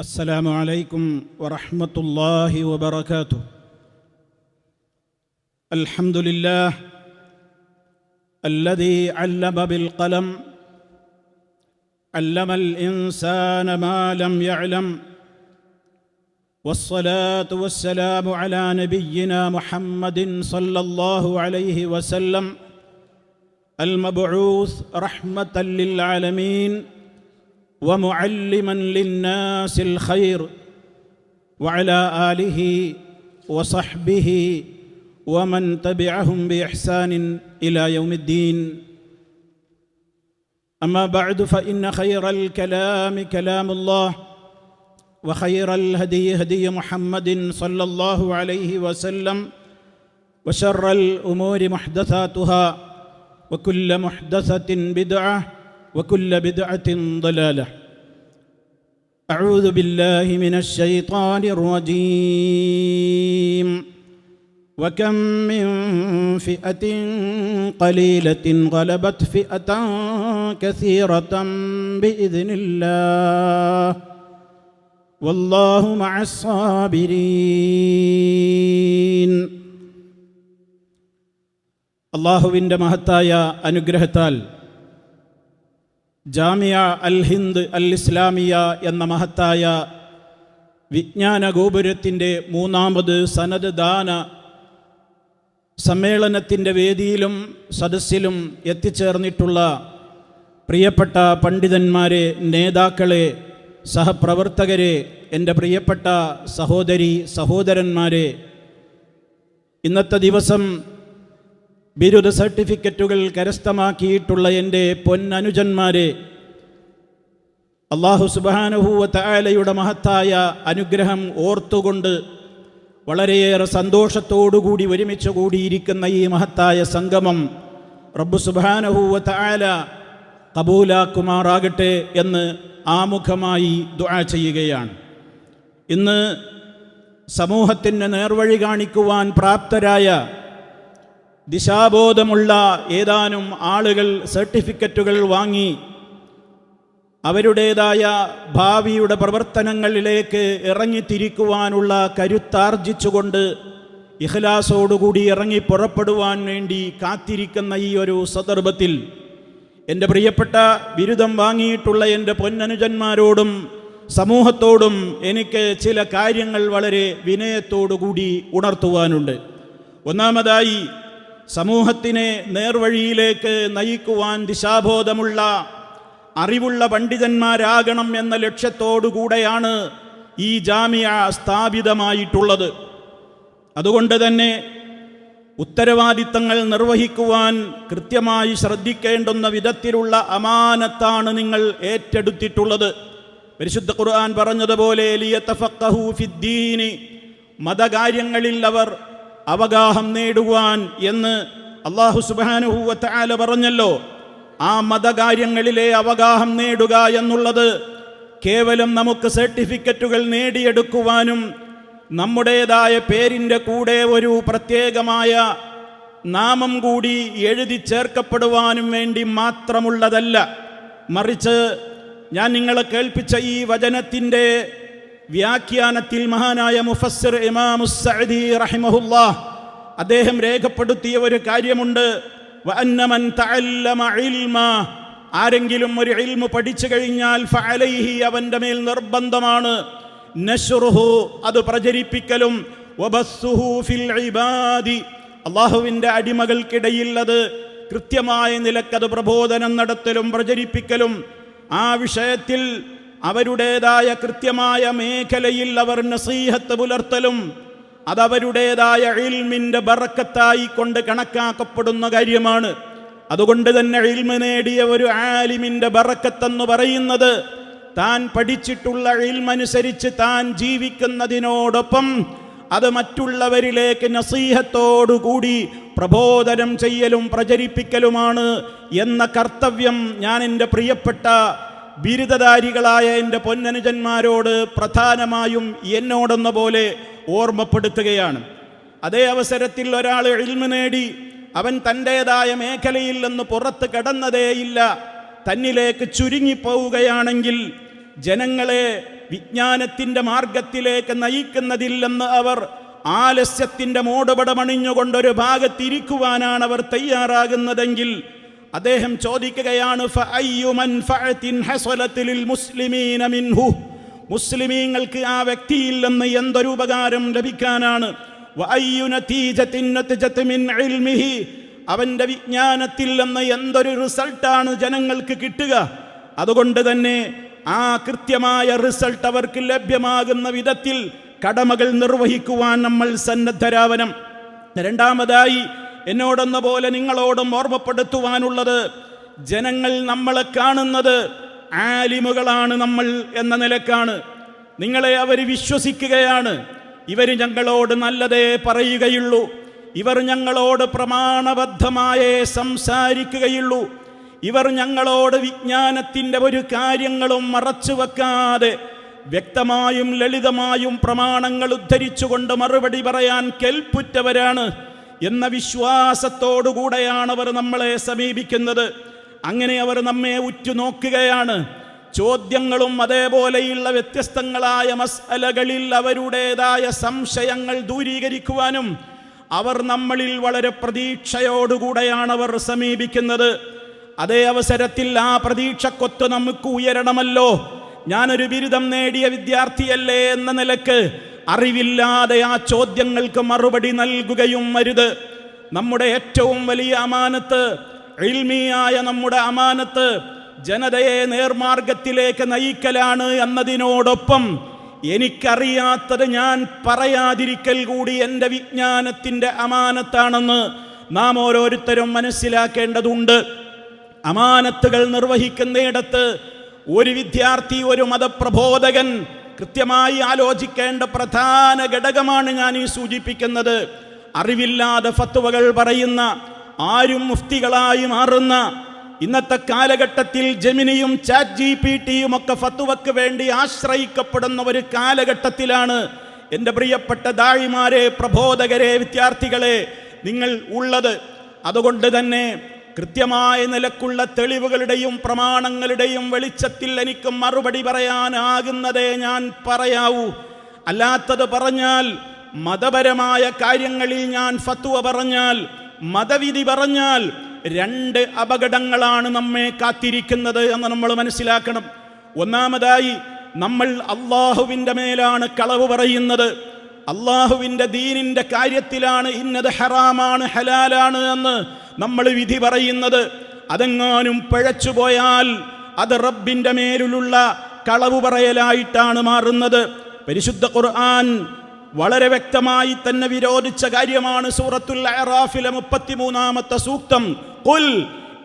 السلام عليكم ورحمة الله وبركاته. الحمد لله الذي علم بالقلم، علم الإنسان ما لم يعلم، والصلاة والسلام على نبينا محمد صلى الله عليه وسلم المبعوث رحمة للعالمين ومعلما للناس الخير، وعلى آله وصحبه ومن تبعهم بإحسان إلى يوم الدين. أما بعد، فإن خير الكلام كلام الله، وخير الهدي هدي محمد صلى الله عليه وسلم، وشر الأمور محدثاتها، وكل محدثة بدعة، وكل بدعة ضلالة. أعوذ بالله من الشيطان الرجيم. وكم من فئة قليلة غلبت فئة كثيرة بإذن الله والله مع الصابرين. അല്ലാഹുവിൻ്റെ മഹത്തായ അനുഗ്രഹത്താൽ ജാമിയ അൽ ഹിന്ദ് അൽ ഇസ്ലാമിയ എന്ന മഹത്തായ വിജ്ഞാന ഗോപുരത്തിൻ്റെ മൂന്നാമത് സനദ് ദാന സമ്മേളനത്തിൻ്റെ വേദിയിലും സദസ്സിലും എത്തിച്ചേർന്നിട്ടുള്ള പ്രിയപ്പെട്ട പണ്ഡിതന്മാരെ, നേതാക്കളെ, സഹപ്രവർത്തകരെ, എൻ്റെ പ്രിയപ്പെട്ട സഹോദരി സഹോദരന്മാരെ, ഇന്നത്തെ ദിവസം ബിരുദ സർട്ടിഫിക്കറ്റുകൾ കരസ്ഥമാക്കിയിട്ടുള്ള എൻ്റെ പൊന്നനുജന്മാരെ, അല്ലാഹു സുബ്ഹാനഹു വ തആലയുടെ മഹത്തായ അനുഗ്രഹം ഓർത്തുകൊണ്ട് വളരെയേറെ സന്തോഷത്തോടുകൂടി ഒരുമിച്ച് കൂടിയിരിക്കുന്ന ഈ മഹത്തായ സംഗമം റബ്ബ് സുബ്ഹാനഹു വ തആല കബൂലാക്കുമാറാകട്ടെ എന്ന് ആമുഖമായി ദുആ ചെയ്യുകയാണ്. ഇന്ന് സമൂഹത്തിന് നേർവഴി കാണിക്കുവാൻ പ്രാപ്തരായ, ദിശാബോധമുള്ള ഏതാനും ആളുകൾ സർട്ടിഫിക്കറ്റുകൾ വാങ്ങി അവരുടേതായ ഭാവിയുടെ പ്രവർത്തനങ്ങളിലേക്ക് ഇറങ്ങിത്തിരിക്കുവാനുള്ള കരുത്താർജിച്ചുകൊണ്ട് ഇഖ്ലാസോടുകൂടി ഇറങ്ങി പുറപ്പെടുവാൻ വേണ്ടി കാത്തിരിക്കുന്ന ഈ ഒരു സന്ദർഭത്തിൽ എൻ്റെ പ്രിയപ്പെട്ട ബിരുദം വാങ്ങിയിട്ടുള്ള എൻ്റെ പൊന്നനുജന്മാരോടും സമൂഹത്തോടും എനിക്ക് ചില കാര്യങ്ങൾ വളരെ വിനയത്തോടുകൂടി ഉണർത്തുവാനുണ്ട്. ഒന്നാമതായി, സമൂഹത്തിനെ നേർവഴിയിലേക്ക് നയിക്കുവാൻ ദിശാബോധമുള്ള അറിവുള്ള പണ്ഡിതന്മാരാകണം എന്ന ലക്ഷ്യത്തോടുകൂടെയാണ് ഈ ജാമിയ സ്ഥാപിതമായിട്ടുള്ളത്. അതുകൊണ്ട് തന്നെ ഉത്തരവാദിത്തങ്ങൾ നിർവഹിക്കുവാൻ കൃത്യമായി ശ്രദ്ധിക്കേണ്ടുന്ന വിധത്തിലുള്ള അമാനത്താണ് നിങ്ങൾ ഏറ്റെടുത്തിട്ടുള്ളത്. പരിശുദ്ധ ഖുർആൻ പറഞ്ഞതുപോലെ ലിയതഫഖഹു ഫിദ്ദീനി, മതകാര്യങ്ങളിൽ അവർ അവഗാഹം നേടുവാൻ എന്ന് അല്ലാഹു സുബ്ഹാനഹു വ തആല പറഞ്ഞല്ലോ. ആ മതകാര്യങ്ങളിലെ അവഗാഹം നേടുക എന്നുള്ളത് കേവലം നമുക്ക് സർട്ടിഫിക്കറ്റുകൾ നേടിയെടുക്കുവാനും നമ്മുടേതായ പേരിൻ്റെ കൂടെ ഒരു പ്രത്യേകമായ നാമം കൂടി എഴുതി ചേർക്കപ്പെടുവാനും വേണ്ടി മാത്രമുള്ളതല്ല. മറിച്ച് ഞാൻ നിങ്ങളെ കേൾപ്പിച്ച ഈ വചനത്തിൻ്റെ വ്യാഖ്യാനത്തിൽ മഹാനായ മുഫസ്സിർ ഇമാം സഅദി റഹിമഹുല്ലാഹ് അദ്ദേഹം രേഖപ്പെടുത്തിയ ഒരു കാര്യമുണ്ട്. വഅന്ന മൻ തഅല്ലമ ഇൽമ, ആരെങ്കിലും ഒരു ഇൽമു പഠിച്ചു കഴിഞ്ഞാൽ ഫഅലൈഹി, അവൻ്റെ മേൽ നിർബന്ധമാണ്, നശ്റുഹു, അത് പ്രചരിപ്പിക്കലും, വബസ്സുഹു ഫിൽ ഇബാദി, അല്ലാഹുവിൻ്റെ അടിമകൾക്കിടയിൽ അത് കൃത്യമായ നിലക്കത് പ്രബോധനം നടത്തലും പ്രചരിപ്പിക്കലും, ആ വിഷയത്തിൽ അവരുടേതായ കൃത്യമായ മേഖലയിൽ അവർ നസീഹത്ത് പുലർത്തലും, അതവരുടേതായ ഇൽമിൻ്റെ ബറക്കത്തായി കൊണ്ട് കണക്കാക്കപ്പെടുന്ന കാര്യമാണ്. അതുകൊണ്ട് തന്നെ ഇൽമ നേടിയ ഒരു ആലിമിൻ്റെ ബറക്കത്തെന്ന് പറയുന്നത് താൻ പഠിച്ചിട്ടുള്ള ഇൽമനുസരിച്ച് താൻ ജീവിക്കുന്നതിനോടൊപ്പം അത് മറ്റുള്ളവരിലേക്ക് നസീഹത്തോടുകൂടി പ്രബോധനം ചെയ്യലും പ്രചരിപ്പിക്കലുമാണ് എന്ന കർത്തവ്യം ഞാൻ എൻ്റെ പ്രിയപ്പെട്ട ബിരുദധാരികളായ എൻ്റെ പൊന്നനുജന്മാരോട് പ്രധാനമായും എന്നോടെന്ന പോലെ ഓർമ്മപ്പെടുത്തുകയാണ്. അതേ അവസരത്തിൽ ഒരാൾ ഇൽമു നേടി അവൻ തൻ്റേതായ മേഖലയിൽ നിന്ന് പുറത്ത് കടന്നതേയില്ല, തന്നിലേക്ക് ചുരുങ്ങിപ്പോവുകയാണെങ്കിൽ ജനങ്ങളെ വിജ്ഞാനത്തിൻ്റെ മാർഗത്തിലേക്ക് നയിക്കുന്നതില്ലെന്ന് അവർ ആലസ്യത്തിൻ്റെ മോടുപടമണിഞ്ഞുകൊണ്ടൊരു ഭാഗത്തിരിക്കുവാനാണ് അവർ തയ്യാറാകുന്നതെങ്കിൽ അദ്ദേഹം ചോദിക്കുകയാണ്, മുസ്ലിമീങ്ങൾക്ക് ആ വ്യക്തിയിൽ നിന്ന് എന്തൊരു ഉപകാരം ലഭിക്കാനാണ്? അവൻ്റെ വിജ്ഞാനത്തിൽ നിന്ന് എന്തൊരു റിസൾട്ടാണ് ജനങ്ങൾക്ക് കിട്ടുക? അതുകൊണ്ട് തന്നെ ആ കൃത്യമായ റിസൾട്ട് അവർക്ക് ലഭ്യമാകുന്ന വിധത്തിൽ കടമകൾ നിർവഹിക്കുവാൻ നമ്മൾ സന്നദ്ധരാവണം. രണ്ടാമതായി എന്നോടെന്ന പോലെ നിങ്ങളോടും ഓർമ്മപ്പെടുത്തുവാനുള്ളത്, ജനങ്ങൾ നമ്മളെ കാണുന്നത് ആലിമുകളാണ് നമ്മൾ എന്ന നിലക്കാണ്. നിങ്ങളെ അവർ വിശ്വസിക്കുകയാണ്. ഇവർ ഞങ്ങളോട് നല്ലതേ പറയുകയുള്ളൂ, ഇവർ ഞങ്ങളോട് പ്രമാണബദ്ധമായേ സംസാരിക്കുകയുള്ളൂ, ഇവർ ഞങ്ങളോട് വിജ്ഞാനത്തിൻ്റെ ഒരു കാര്യങ്ങളും മറച്ചു വെക്കാതെ വ്യക്തമായും ലളിതമായും പ്രമാണങ്ങൾ ഉദ്ധരിച്ചുകൊണ്ട് മറുപടി പറയാൻ കെൽപ്പുറ്റവരാണ് എന്ന വിശ്വാസത്തോടുകൂടെയാണ് അവർ നമ്മളെ സമീപിക്കുന്നത്. അങ്ങനെ അവർ നമ്മെ ഉറ്റുനോക്കുകയാണ്. ചോദ്യങ്ങളും അതേപോലെയുള്ള വ്യത്യസ്തങ്ങളായ മസ്അലകളിൽ അവരുടേതായ സംശയങ്ങൾ ദൂരീകരിക്കുവാനും അവർ നമ്മളിൽ വളരെ പ്രതീക്ഷയോടുകൂടെയാണ് അവർ സമീപിക്കുന്നത്. അതേ അവസരത്തിൽ ആ പ്രതീക്ഷക്കൊത്ത് നമുക്ക് ഉയരണമല്ലോ. ഞാനൊരു ബിരുദം നേടിയ വിദ്യാർത്ഥിയല്ലേ എന്ന നിലക്ക് അറിവില്ലാതെ ആ ചോദ്യങ്ങൾക്ക് മറുപടി നൽകുകയും അരുത്. നമ്മുടെ ഏറ്റവും വലിയ അമാനത്ത്, ഇൽമിയായ നമ്മുടെ അമാനത്ത് ജനതയെ നേർമാർഗത്തിലേക്ക് നയിക്കലാണ് എന്നതിനോടൊപ്പം എനിക്കറിയാത്തത് ഞാൻ പറയാതിരിക്കൽ കൂടി എൻ്റെ വിജ്ഞാനത്തിൻ്റെ അമാനത്താണെന്ന് നാം ഓരോരുത്തരും മനസ്സിലാക്കേണ്ടതുണ്ട്. അമാനത്തുകൾ നിർവഹിക്കുന്നിടത്ത് ഒരു വിദ്യാർത്ഥി, ഒരു മതപ്രബോധകൻ കൃത്യമായി ആലോചിക്കേണ്ട പ്രധാന ഘടകമാണ് ഞാൻ ഈ സൂചിപ്പിക്കുന്നത്. അറിവില്ലാതെ ഫത്വകൾ പറയുന്ന, ആരും മുഫ്തികളായി മാറുന്ന ഇന്നത്തെ കാലഘട്ടത്തിൽ ജെമിനിയും ചാറ്റ് ജിപിടിയും ഒക്കെ ഫത്വക്ക് വേണ്ടി ആശ്രയിക്കപ്പെടുന്ന ഒരു കാലഘട്ടത്തിലാണ് എൻ്റെ പ്രിയപ്പെട്ട ദാഴിമാരെ, പ്രബോധകരെ, വിദ്യാർത്ഥികളെ നിങ്ങൾ ഉള്ളത്. അതുകൊണ്ട് തന്നെ കൃത്യമായ നിലക്കുള്ള തെളിവുകളുടെയും പ്രമാണങ്ങളുടെയും വെളിച്ചത്തിൽ എനിക്ക് മറുപടി പറയാനാകുന്നതേ ഞാൻ പറയാവൂ. അല്ലാത്തത് പറഞ്ഞാൽ, മതപരമായ കാര്യങ്ങളിൽ ഞാൻ ഫത്വ പറഞ്ഞാൽ, മതവിധി പറഞ്ഞാൽ, രണ്ട് അപകടങ്ങളാണ് നമ്മെ കാത്തിരിക്കുന്നത് എന്ന് നമ്മൾ മനസ്സിലാക്കണം. ഒന്നാമതായി, നമ്മൾ അള്ളാഹുവിൻ്റെ മേലാണ് കളവ് പറയുന്നത്. അള്ളാഹുവിൻ്റെ ദീനിൻ്റെ കാര്യത്തിലാണ് ഇന്നത് ഹറാമാണ് ഹലാലാണ് എന്ന് നമ്മൾ വിധി പറയുന്നത്. അതെങ്ങാനും പിഴച്ചുപോയാൽ അത് റബ്ബിൻ്റെ മേലുള്ള കളവ് പറയലായിട്ടാണ് മാറുന്നത്. പരിശുദ്ധ ഖുർആൻ വളരെ വ്യക്തമായി തന്നെ വിരോധിച്ച കാര്യമാണ്. സൂറത്തുൽ അറാഫിലെ 33-ാമത്തെ സൂക്തം, ഖുൽ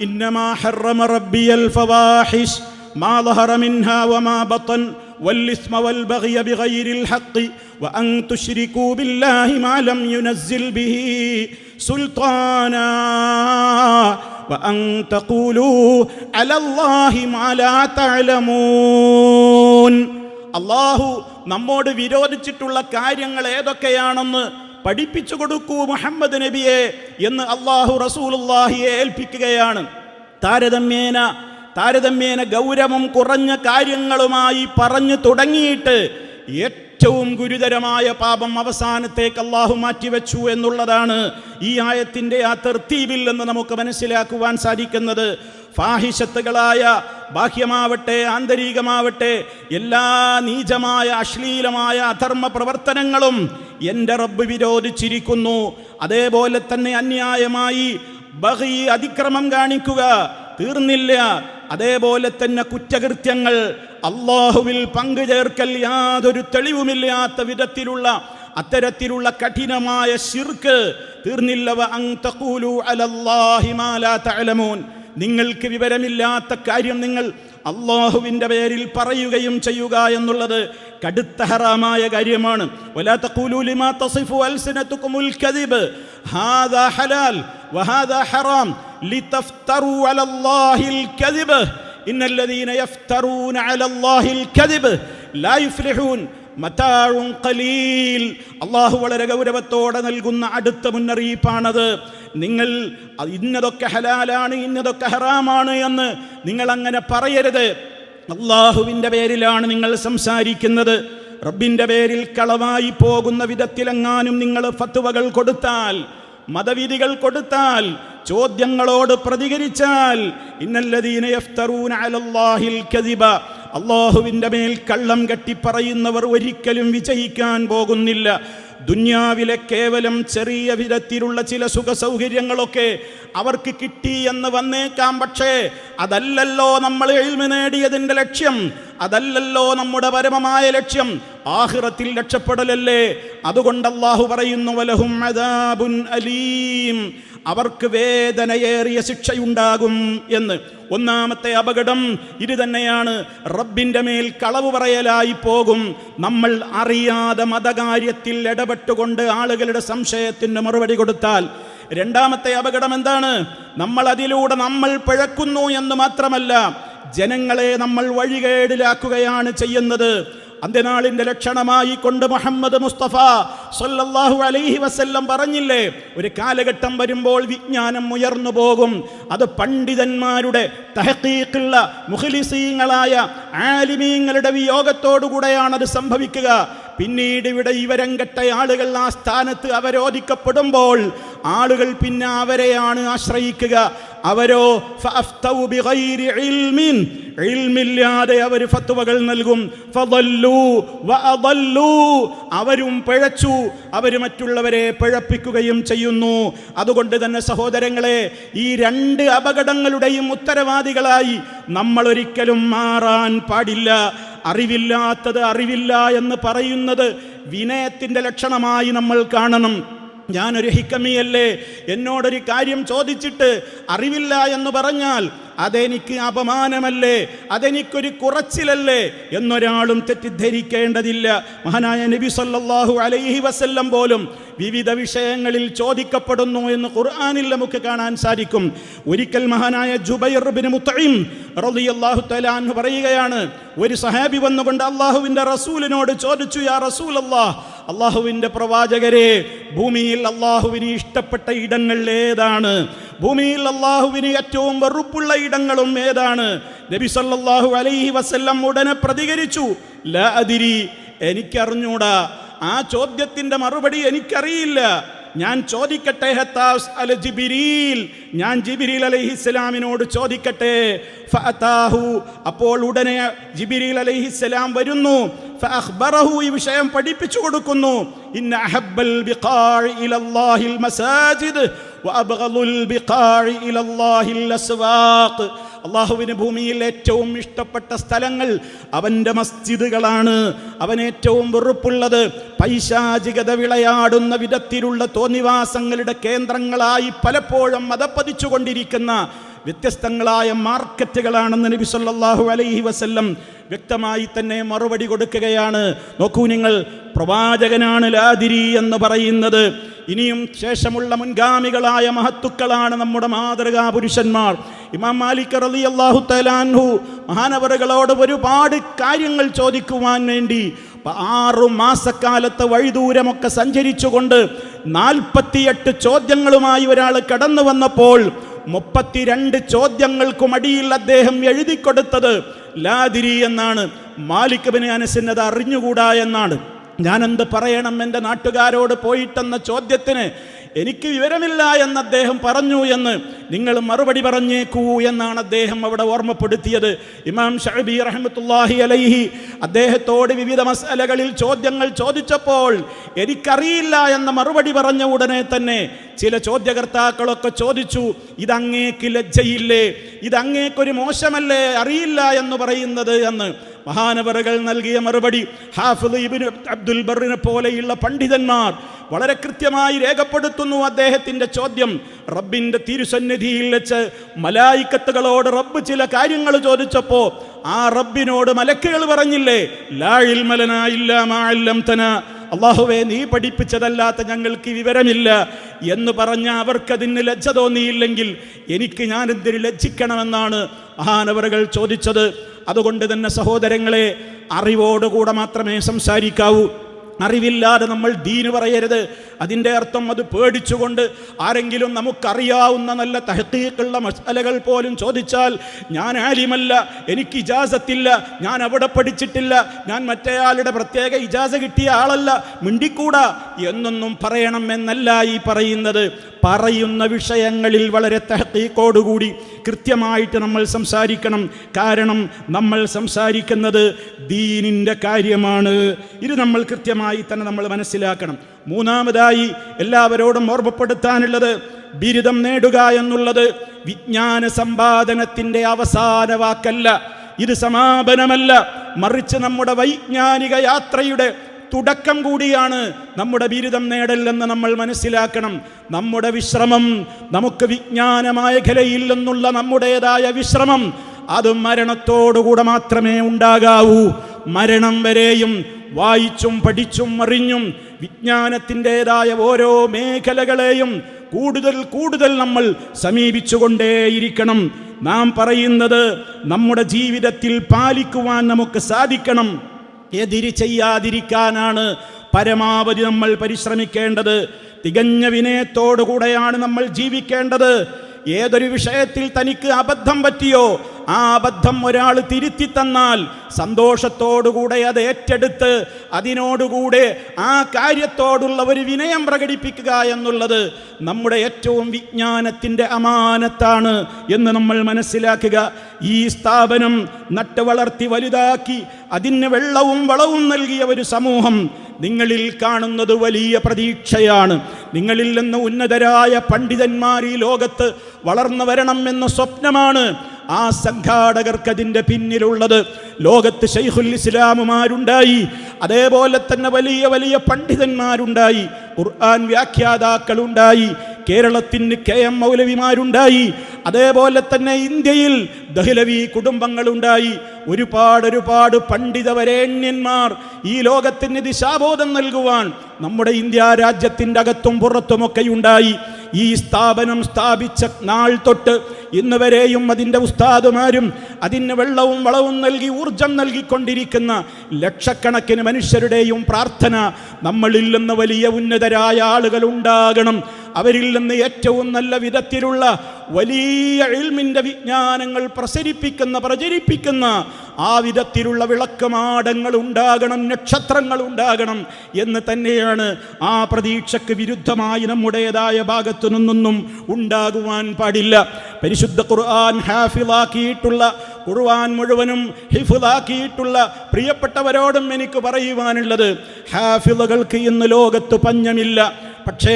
ഇന്നമാ ഹറമ റബ്ബിയൽ ഫവാഹിഷ് മാ ളഹറ മിൻഹാ വമാ ബത്തൻ والإثم والبغي بغير الحق وأن تشركوا بالله ما لم ينزل به سلطانا وأن تقولوا على الله ما لا تعلمون. അള്ളാഹു നമ്മോട് വിരോധിച്ചിട്ടുള്ള കാര്യങ്ങൾ ഏതൊക്കെയാണെന്ന് പഠിപ്പിച്ചു കൊടുക്കൂ മുഹമ്മദ് നബിയെ എന്ന് അള്ളാഹു റസൂലുള്ളാഹിയെ ഏൽപ്പിക്കുകയാണ്. താരതമ്യേന ഗൗരവം കുറഞ്ഞ കാര്യങ്ങളുമായി പറഞ്ഞു തുടങ്ങിയിട്ട് ഏറ്റവും ഗുരുതരമായ പാപം അവസാനത്തേക്ക് അള്ളാഹു മാറ്റിവെച്ചു എന്നുള്ളതാണ് ഈ ആയത്തിൻ്റെ ആ തർത്തീബിൽ നിന്ന് നമുക്ക് മനസ്സിലാക്കുവാൻ സാധിക്കുന്നത്. ഫാഹിഷത്തുകളായ ബാഹ്യമാവട്ടെ ആന്തരികമാവട്ടെ എല്ലാ നീചമായ അശ്ലീലമായ അധർമ്മ പ്രവർത്തനങ്ങളും എൻ്റെ റബ്ബ് വിരോധിച്ചിരിക്കുന്നു. അതേപോലെ തന്നെ അന്യായമായി ബഗി, അതിക്രമം കാണിക്കുക തീർന്നില്ല, അതേപോലെ തന്നെ കുറ്റകൃത്യങ്ങൾ, അള്ളാഹുവിൽ പങ്കുചേർക്കൽ യാതൊരു തെളിവുമില്ലാത്ത വിധത്തിലുള്ള അത്തരത്തിലുള്ള കഠിനമായ ശിർക്ക് തീർന്നില്ല. വഅൻ തഖൂലു അലല്ലാഹി മാ ലാ തഅലമൂൻ, നിങ്ങൾക്ക് വിവരമില്ലാത്ത കാര്യം നിങ്ങൾ അള്ളാഹുവിൻ്റെ പേരിൽ പറയുകയും ചെയ്യുക എന്നുള്ളത് കടുത്ത ഹറാമായ കാര്യമാണ്. വലാ തഖൂലു ലിമാ തസിഫു അൽസിനതുകുമുൽ കദിബ് ഹാദാ ഹലാൽ വഹാദാ ഹറാം ലിതഫ്തറൂ അലല്ലാഹിൽ കദിബ് ഇന്നല്ലദീന യഫ്തറൂന അലല്ലാഹിൽ കദിബ് ലാ യുഫ്ലിഹൂൻ മതാഉൻ ഖലീൽ. അള്ളാഹു വളരെ ഗൗരവത്തോടെ നൽകുന്ന അടുത്ത മുന്നറിയിപ്പാണത്. നിങ്ങൾ ഇന്നതൊക്കെ ഹലാലാണ് ഇന്നതൊക്കെ ഹറാമാണ് എന്ന് നിങ്ങൾ അങ്ങനെ പറയരുത്. അള്ളാഹുവിൻ്റെ പേരിലാണ് നിങ്ങൾ സംസാരിക്കുന്നത്. റബ്ബിൻ്റെ പേരിൽ കളവായി പോകുന്ന വിധത്തിലെങ്ങാനും നിങ്ങൾ ഫത്വകൾ കൊടുത്താൽ, മതവിധികൾ കൊടുത്താൽ, ചോദ്യങ്ങളോട് പ്രതികരിച്ചാൽ, ഇന്നല്ലദീന യഫ്തറൂന അലല്ലാഹിൽ കദിബ, അള്ളാഹുവിൻ്റെ മേൽ കള്ളം കെട്ടിപ്പറയുന്നവർ ഒരിക്കലും വിജയിക്കാൻ പോകുന്നില്ല. ദുന്യാവിലെ കേവലം ചെറിയ വിധത്തിലുള്ള ചില സുഖ സൗകര്യങ്ങളൊക്കെ അവർക്ക് കിട്ടി എന്ന് വന്നേക്കാം. പക്ഷേ അതല്ലല്ലോ നമ്മൾ ഇൽമ് നേടിയതിൻ്റെ ലക്ഷ്യം, അതല്ലല്ലോ നമ്മുടെ പരമമായ ലക്ഷ്യം. ആഖിറത്തിൽ രക്ഷപ്പെടലല്ലേ. അതുകൊണ്ട് അല്ലാഹു പറയുന്നു, വലഹും അദാബുൻ അലീം, അവർക്ക് വേദനയേറിയ ശിക്ഷയുണ്ടാകും എന്ന്. ഒന്നാമത്തെ അപകടം ഇത് തന്നെയാണ്. റബ്ബിൻ്റെ മേൽ കളവ് പറയലായി പോകും. നമ്മൾ അറിയാതെ മതകാര്യത്തിൽ ഇടപെട്ടുകൊണ്ട് ആളുകളുടെ സംശയത്തിന് മറുപടി കൊടുത്താൽ. രണ്ടാമത്തെ അപകടം എന്താണ്? നമ്മൾ അതിലൂടെ നമ്മൾ പിഴക്കുന്നു എന്ന് മാത്രമല്ല, ജനങ്ങളെ നമ്മൾ വഴികേടിലാക്കുകയാണ് ചെയ്യുന്നത്. അന്ത്യനാളിൻ്റെ ലക്ഷണമായി കൊണ്ട് മുഹമ്മദ് മുസ്തഫ സല്ലല്ലാഹു അലൈഹി വസല്ലം പറഞ്ഞില്ലേ, ഒരു കാലഘട്ടം വരുമ്പോൾ വിജ്ഞാനം ഉയർന്നു പോകും. അത് പണ്ഡിതന്മാരുടെ തഹഖീഖുള്ള മുഖ്ലിസീങ്ങളായ ആലിമീങ്ങളുടെ വിയോഗത്തോടുകൂടെയാണത് സംഭവിക്കുക. പിന്നീട് ഇവിടെ ഇവരംകെട്ട ആളുകൾ ആ സ്ഥാനത്ത് അവരോധിക്കപ്പെടുമ്പോൾ ആളുകൾ പിന്നെ അവരെയാണ് ആശ്രയിക്കുക. അവരോ ഫഅഫ്തൗ ബിഗൈരി ഇൽമിൻ, ഇൽമില്ലാതെ അവർ ഫത്വകൾ നൽകും. ഫദല്ലു വഅദല്ലു, അവരും പിഴച്ചു, അവർ മറ്റുള്ളവരെ പിഴപ്പിക്കുകയും ചെയ്യുന്നു. അതുകൊണ്ട് തന്നെ സഹോദരങ്ങളെ, ഈ രണ്ട് അപകടങ്ങളുടെയും ഉത്തരവാദികളായി നമ്മൾ ഒരിക്കലും മാറാൻ പാടില്ല. അറിവില്ലാത്തത് അറിവില്ല എന്ന് പറയുന്നത് വിനയത്തിൻ്റെ ലക്ഷണമായി നമ്മൾ കാണണം. ഞാനൊരു ഹിക്കമിയല്ലേ, എന്നോടൊരു കാര്യം ചോദിച്ചിട്ട് അറിവില്ല എന്ന് പറഞ്ഞാൽ അതെനിക്ക് അപമാനമല്ലേ, അതെനിക്കൊരു കുറച്ചിലല്ലേ എന്നൊരാളും തെറ്റിദ്ധരിക്കേണ്ടതില്ല. മഹാനായ നബി സല്ലല്ലാഹു അലൈഹി വസല്ലം പോലും വിവിധ വിഷയങ്ങളിൽ ചോദിക്കപ്പെടുന്നു എന്ന് ഖുർആനിൽ നമുക്ക് കാണാൻ സാധിക്കും. ഒരിക്കൽ മഹാനായ ജുബൈർ ഇബ്നു മുത്ഇം റളിയല്ലാഹു തആല അൻഹു പറയുകയാണ്, ഒരു സഹാബി വന്നുകൊണ്ട് അല്ലാഹുവിൻ്റെ റസൂലിനോട് ചോദിച്ചു, യാ റസൂലല്ലാഹ്, അല്ലാഹുവിൻ്റെ പ്രവാചകരെ, ഭൂമിയിൽ അല്ലാഹുവിന് ഇഷ്ടപ്പെട്ട ഇടങ്ങൾ ഏതാണ്? ഭൂമിയിൽ അല്ലാഹുവിന് ഏറ്റവും വെറുപ്പുള്ള ഇടങ്ങളും ഏതാണ്? നബി സല്ലല്ലാഹു അലൈഹി വസല്ലം ഉടനെ പ്രതികരിച്ചു, ലാ അദിരി, എനിക്കറിഞ്ഞൂടാ, ആ ചോദ്യത്തിൻ്റെ മറുപടി എനിക്കറിയില്ല. ഞാൻ ചോദിക്കട്ടെ, ഹത്താസ് അൽ ജിബ്രീൽ, ഞാൻ ജിബ്രീൽ അലൈഹിസ്സലാമിനോട് ചോദിക്കട്ടെ. ഫഅതാഹു, അപ്പോൾ ഉടനെ ജിബ്രീൽ അലൈഹിസ്സലാം വരുന്നു. ഫഅഖ്ബറഹു, ഈ വിഷയം പഠിപ്പിച്ചു കൊടുക്കുന്നു. ഇന്ന അഹബ്ബൽ ബിഖാഇ ഇലല്ലാഹിൽ മസാജിദ് വഅബ്ഗളുൽ ബിഖാഇ ഇലല്ലാഹിൽ അസ്വാഖ്, അള്ളാഹുവിന് ഭൂമിയിൽ ഏറ്റവും ഇഷ്ടപ്പെട്ട സ്ഥലങ്ങൾ അവൻ്റെ മസ്ജിദുകളാണ്. അവൻ ഏറ്റവും വെറുപ്പുള്ളത് പൈശാചികത വിളയാടുന്ന വിധത്തിലുള്ള തോന്നിവാസങ്ങളുടെ കേന്ദ്രങ്ങളായി പലപ്പോഴും മതപ്പതിച്ചുകൊണ്ടിരിക്കുന്ന വ്യത്യസ്തങ്ങളായ മാർക്കറ്റുകളാണെന്ന് നബി സല്ലല്ലാഹു അലൈഹി വസല്ലം വ്യക്തമായി തന്നെ മറുപടി കൊടുക്കുകയാണ്. നോക്കൂ നിങ്ങൾ, പ്രവാചകനാണ് ലാദിരി എന്ന് പറയുന്നത്. ഇനിയും ശേഷമുള്ള മുൻഗാമികളായ മഹത്തുക്കളാണ് നമ്മുടെ മാതൃകാ പുരുഷന്മാർ. ഇമാം മാലിക് റളിയല്ലാഹു തആല അൻഹു മഹാനവറുകളോട് ഒരുപാട് കാര്യങ്ങൾ ചോദിക്കുവാൻ വേണ്ടി 6 മാസക്കാലത്തെ വഴിദൂരമൊക്കെ സഞ്ചരിച്ചുകൊണ്ട് 48 ചോദ്യങ്ങളുമായി ഒരാൾ കടന്നു വന്നപ്പോൾ 32 ചോദ്യങ്ങൾക്കും അടിയിൽ അദ്ദേഹം എഴുതിക്കൊടുത്തത് ലാദിരി എന്നാണ്. മാലിക് ഇബ്നു അനസിന് അത് അറിഞ്ഞുകൂടാ എന്നാണ്. ഞാനെന്ത് പറയണം എൻ്റെ നാട്ടുകാരോട് പോയിട്ടെന്ന ചോദ്യത്തിന് എനിക്ക് വിവരമില്ല എന്ന് അദ്ദേഹം പറഞ്ഞു എന്ന് നിങ്ങൾ മറുപടി പറഞ്ഞേക്കൂ എന്നാണ് അദ്ദേഹം അവിടെ ഓർമ്മപ്പെടുത്തിയത്. ഇമാം ശഅബി റഹ്മത്തുള്ളാഹി അലൈഹി അദ്ദേഹത്തോട് വിവിധ മസ്അലകളിൽ ചോദ്യങ്ങൾ ചോദിച്ചപ്പോൾ എനിക്കറിയില്ല എന്ന മറുപടി പറഞ്ഞ ഉടനെ തന്നെ ചില ചോദ്യകർത്താക്കളൊക്കെ ചോദിച്ചു, ഇതങ്ങേക്ക് ലജ്ജയില്ലേ, ഇതങ്ങേക്കൊരു മോശമല്ലേ അറിയില്ല എന്ന് പറയുന്നത് എന്ന്. മഹാനവറുകൾ നൽകിയ മറുപടി ഹാഫിദ് ഇബ്നു അബ്ദുൽ ബർറിനെ പോലെയുള്ള പണ്ഡിതന്മാർ വളരെ കൃത്യമായി രേഖപ്പെടുത്തുന്നു. അദ്ദേഹത്തിൻ്റെ ചോദ്യം റബ്ബിൻ്റെ തിരുസന്നിധിയിൽ വെച്ച് മലായിക്കത്തുകളോട് റബ്ബ് ചില കാര്യങ്ങൾ ചോദിച്ചപ്പോൾ ആ റബ്ബിനോട് മലക്കുകൾ പറഞ്ഞില്ലേ, ലാ ഇൽമ ലനാ ഇല്ലാ മാ അല്ലംതനാ, അല്ലാഹുവേ നീ പഠിപ്പിച്ചതല്ലാത്ത ഞങ്ങൾക്ക് വിവരമില്ല എന്ന് പറഞ്ഞ അവർക്കതിന് ലജ്ജ തോന്നിയില്ലെങ്കിൽ ഞാൻ എന്തിന് ലജ്ജിക്കണമെന്നാണ് മഹാനവറുകൾ ചോദിച്ചത്. അതുകൊണ്ട് തന്നെ സഹോദരങ്ങളെ, അറിവോടുകൂടെ മാത്രമേ സംസാരിക്കാവൂ. അറിവില്ലാതെ നമ്മൾ ദീന് പറയരുത്. അതിൻ്റെ അർത്ഥം അത് പേടിച്ചുകൊണ്ട് ആരെങ്കിലും നമുക്കറിയാവുന്ന നല്ല തഹ്ഖീഖുള്ള മസ്അലകൾ പോലും ചോദിച്ചാൽ ഞാൻ ആലിമല്ല, എനിക്ക് ഇജാസത്തില്ല, ഞാൻ അവിടെ പഠിച്ചിട്ടില്ല, ഞാൻ മറ്റേയാളുടെ പ്രത്യേക ഇജാസ കിട്ടിയ ആളല്ല, മിണ്ടിക്കൂടാ എന്നൊന്നും പറയണം എന്നല്ല ഈ പറയുന്നത്. പറയുന്ന വിഷയങ്ങളിൽ വളരെ തഹ്ഖീഖോടുകൂടി കൃത്യമായിട്ട് നമ്മൾ സംസാരിക്കണം. കാരണം നമ്മൾ സംസാരിക്കുന്നത് ദീനിൻ്റെ കാര്യമാണ്. ഇത് നമ്മൾ കൃത്യമായി തന്നെ നമ്മൾ മനസ്സിലാക്കണം. മൂന്നാമതായി എല്ലാവരോടും ഓർമ്മപ്പെടുത്താനുള്ളത്, ബിരുദം നേടുക എന്നുള്ളത് വിജ്ഞാന സമ്പാദനത്തിൻ്റെ അവസാന വാക്കല്ല, ഇത് സമാപനമല്ല, മറിച്ച് നമ്മുടെ വൈജ്ഞാനിക യാത്രയുടെ തുടക്കം കൂടിയാണ് നമ്മുടെ ബിരുദം നേടൽ എന്ന് നമ്മൾ മനസ്സിലാക്കണം. നമ്മുടെ വിശ്രമം, നമുക്ക് വിജ്ഞാന മേഖലയിൽ നിന്നുള്ള നമ്മുടേതായ വിശ്രമം, അത് മരണത്തോടുകൂടെ മാത്രമേ ഉണ്ടാകാവൂ. മരണം വരെയും വായിച്ചും പഠിച്ചും അറിഞ്ഞും വിജ്ഞാനത്തിൻ്റെതായ ഓരോ മേഖലകളെയും കൂടുതൽ കൂടുതൽ നമ്മൾ സമീപിച്ചുകൊണ്ടേയിരിക്കണം. നാം പറയുന്നത് നമ്മുടെ ജീവിതത്തിൽ പാലിക്കുവാൻ നമുക്ക് സാധിക്കണം. എതിര് ചെയ്യാതിരിക്കാനാണ് പരമാവധി നമ്മൾ പരിശ്രമിക്കേണ്ടത്. തികഞ്ഞ വിനയത്തോടുകൂടെയാണ് നമ്മൾ ജീവിക്കേണ്ടത്. ഏതൊരു വിഷയത്തിൽ തനിക്ക് അബദ്ധം പറ്റിയോ ആ അബദ്ധം ഒരാൾ തിരുത്തി തന്നാൽ സന്തോഷത്തോടുകൂടെ അത് ഏറ്റെടുത്ത് അതിനോടുകൂടെ ആ കാര്യത്തോടുള്ള ഒരു വിനയം പ്രകടിപ്പിക്കുക എന്നുള്ളത് നമ്മുടെ ഏറ്റവും വിജ്ഞാനത്തിൻ്റെ അമാനത്താണ് എന്ന് നമ്മൾ മനസ്സിലാക്കുക. ഈ സ്ഥാപനം നട്ട് വളർത്തി വലുതാക്കി അതിന് വെള്ളവും വളവും നൽകിയ ഒരു സമൂഹം നിങ്ങളിൽ കാണുന്നത് വലിയ പ്രതീക്ഷയാണ്. നിങ്ങളിൽ നിന്ന് ഉന്നതരായ പണ്ഡിതന്മാർ ഈ ലോകത്ത് വളർന്നു വരണം എന്ന സ്വപ്നമാണ് ആ സംഘാടകർക്കതിൻ്റെ പിന്നിലുള്ളത്. ലോകത്ത് ശൈഖുൽ ഇസ്ലാമുമാരുണ്ടായി, അതേപോലെ തന്നെ വലിയ വലിയ പണ്ഡിതന്മാരുണ്ടായി, ഖുർആൻ വ്യാഖ്യാതാക്കളുണ്ടായി, കേരളത്തിന് KM മൗലവിമാരുണ്ടായി, അതേപോലെ തന്നെ ഇന്ത്യയിൽ ദഹ്ലവി കുടുംബങ്ങളുണ്ടായി. ഒരുപാട് പണ്ഡിതവരേണ്യന്മാർ ഈ ലോകത്തിന് ദിശാബോധം നൽകുവാൻ നമ്മുടെ ഇന്ത്യ രാജ്യത്തിൻ്റെ അകത്തും പുറത്തുമൊക്കെ ഉണ്ടായി. ഈ സ്ഥാപനം സ്ഥാപിച്ച നാൾ തൊട്ട് ഇന്ന് വരെയും അതിൻ്റെ ഉസ്താദുമാരും അതിന് വെള്ളവും വളവും നൽകി ഊർജം നൽകിക്കൊണ്ടിരിക്കുന്ന ലക്ഷക്കണക്കിന് മനുഷ്യരുടെയും പ്രാർത്ഥന നമ്മളിൽ നിന്ന് വലിയ ഉന്നതരായ ആളുകൾ ഉണ്ടാകണം. അവരിൽ നിന്ന് ഏറ്റവും നല്ല വിധത്തിലുള്ള വലിയ ഇൽമിൻ്റെ വിജ്ഞാനങ്ങൾ പ്രചരിപ്പിക്കുന്ന ആ വിധത്തിലുള്ള വിളക്കമാടങ്ങൾ ഉണ്ടാകണം, നക്ഷത്രങ്ങൾ ഉണ്ടാകണം എന്ന് തന്നെയാണ്. ആ പ്രതീക്ഷയ്ക്ക് വിരുദ്ധമായി നമ്മുടേതായ ഭാഗത്തു നിന്നൊന്നും ഉണ്ടാകുവാൻ പാടില്ല. പരിശുദ്ധ ഖുർആൻ ഹാഫിളാക്കിയിട്ടുള്ള, ഖുർആൻ മുഴുവനും ഹിഫ്ളാക്കിയിട്ടുള്ള പ്രിയപ്പെട്ടവരോടും എനിക്ക് പറയുവാനുള്ളത്, ഹാഫിളുകൾക്ക് ഇന്ന് ലോകത്ത് പഞ്ഞമില്ല. പക്ഷേ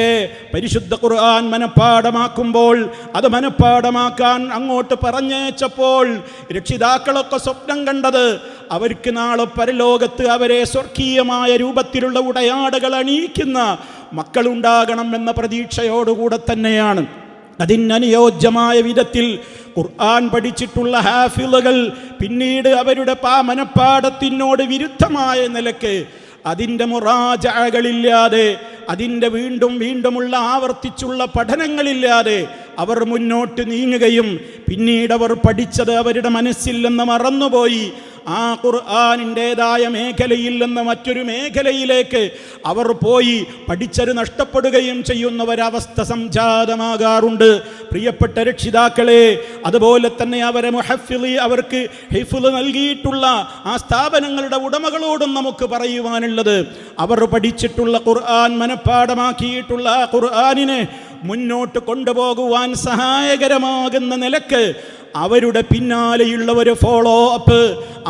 പരിശുദ്ധ ഖുർആൻ മനഃപ്പാഠമാക്കുമ്പോൾ, അത് മനഃപ്പാഠമാക്കാൻ അങ്ങോട്ട് പറഞ്ഞേച്ചപ്പോൾ രക്ഷിതാക്കളൊക്കെ സ്വപ്നം കണ്ടത് അവർക്ക് നാളെ പരലോകത്ത് അവരെ സ്വർഗീയമായ രൂപത്തിലുള്ള ഉടയാടകൾ അണിയിക്കുന്ന മക്കളുണ്ടാകണം എന്ന പ്രതീക്ഷയോടുകൂടെ തന്നെയാണ്. അതിനനുയോജ്യമായ വിധത്തിൽ ഖുർആൻ പഠിച്ചിട്ടുള്ള ഹാഫിളുകൾ പിന്നീട് അവരുടെ മനഃപ്പാഠത്തിനോട് വിരുദ്ധമായ നിലക്ക് അതിൻ്റെ മുറാജഅകളില്ലാതെ, അതിൻ്റെ വീണ്ടും വീണ്ടുമുള്ള ആവർത്തിച്ചുള്ള പഠനങ്ങളില്ലാതെ അവർ മുന്നോട്ട് നീങ്ങുകയും പിന്നീട് അവർ പഠിച്ചത് അവരുടെ മനസ്സിൽ നിന്ന് മറന്നുപോയി ആ ഖുർആനിൻ്റെതായ മേഖലയിൽ നിന്ന് മറ്റൊരു മേഖലയിലേക്ക് അവർ പോയി പഠിച്ചത് നഷ്ടപ്പെടുകയും ചെയ്യുന്ന ഒരവസ്ഥ സംജാതമാകാറുണ്ട്. പ്രിയപ്പെട്ട രക്ഷിതാക്കളെ, അതുപോലെ തന്നെ അവർക്ക് ഹിഫ്ള് നൽകിയിട്ടുള്ള ആ സ്ഥാപനങ്ങളുടെ ഉടമകളോടും നമുക്ക് പറയുവാനുള്ളത്, അവർ പഠിച്ചിട്ടുള്ള ഖുർആൻ മനഃപ്പാഠമാക്കിയിട്ടുള്ള ആ ഖുർആനിനെ മുന്നോട്ട് കൊണ്ടുപോകുവാൻ സഹായകരമാകുന്ന നിലക്ക് അവരുടെ പിന്നാലെയുള്ള ഒരു ഫോളോ അപ്പ്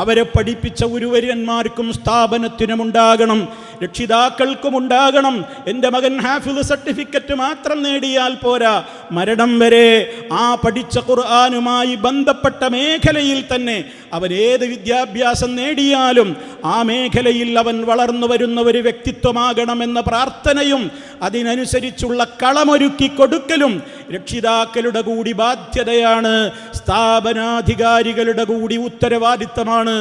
അവരെ പഠിപ്പിച്ച ഗുരുവര്യന്മാർക്കും സ്ഥാപനത്തിനും ഉണ്ടാകണം, രക്ഷിതാക്കൾക്കും ഉണ്ടാകണം. എൻ്റെ മകൻ ഹാഫിള് സർട്ടിഫിക്കറ്റ് മാത്രം നേടിയാൽ പോരാ, മരണം വരെ ആ പഠിച്ച ഖുർആനുമായി ബന്ധപ്പെട്ട മേഖലയിൽ തന്നെ അവൻ ഏത് വിദ്യാഭ്യാസം നേടിയാലും ആ മേഖലയിൽ അവൻ വളർന്നു വരുന്ന ഒരു വ്യക്തിത്വമാകണമെന്ന പ്രാർത്ഥനയും അതിനനുസരിച്ചുള്ള കളമൊരുക്കി കൊടുക്കലും രക്ഷിതാക്കളുടെ കൂടി ബാധ്യതയാണ്, സ്ഥാപനാധികാരികളുടെ കൂടി ഉത്തരവാദിത്തമാണ്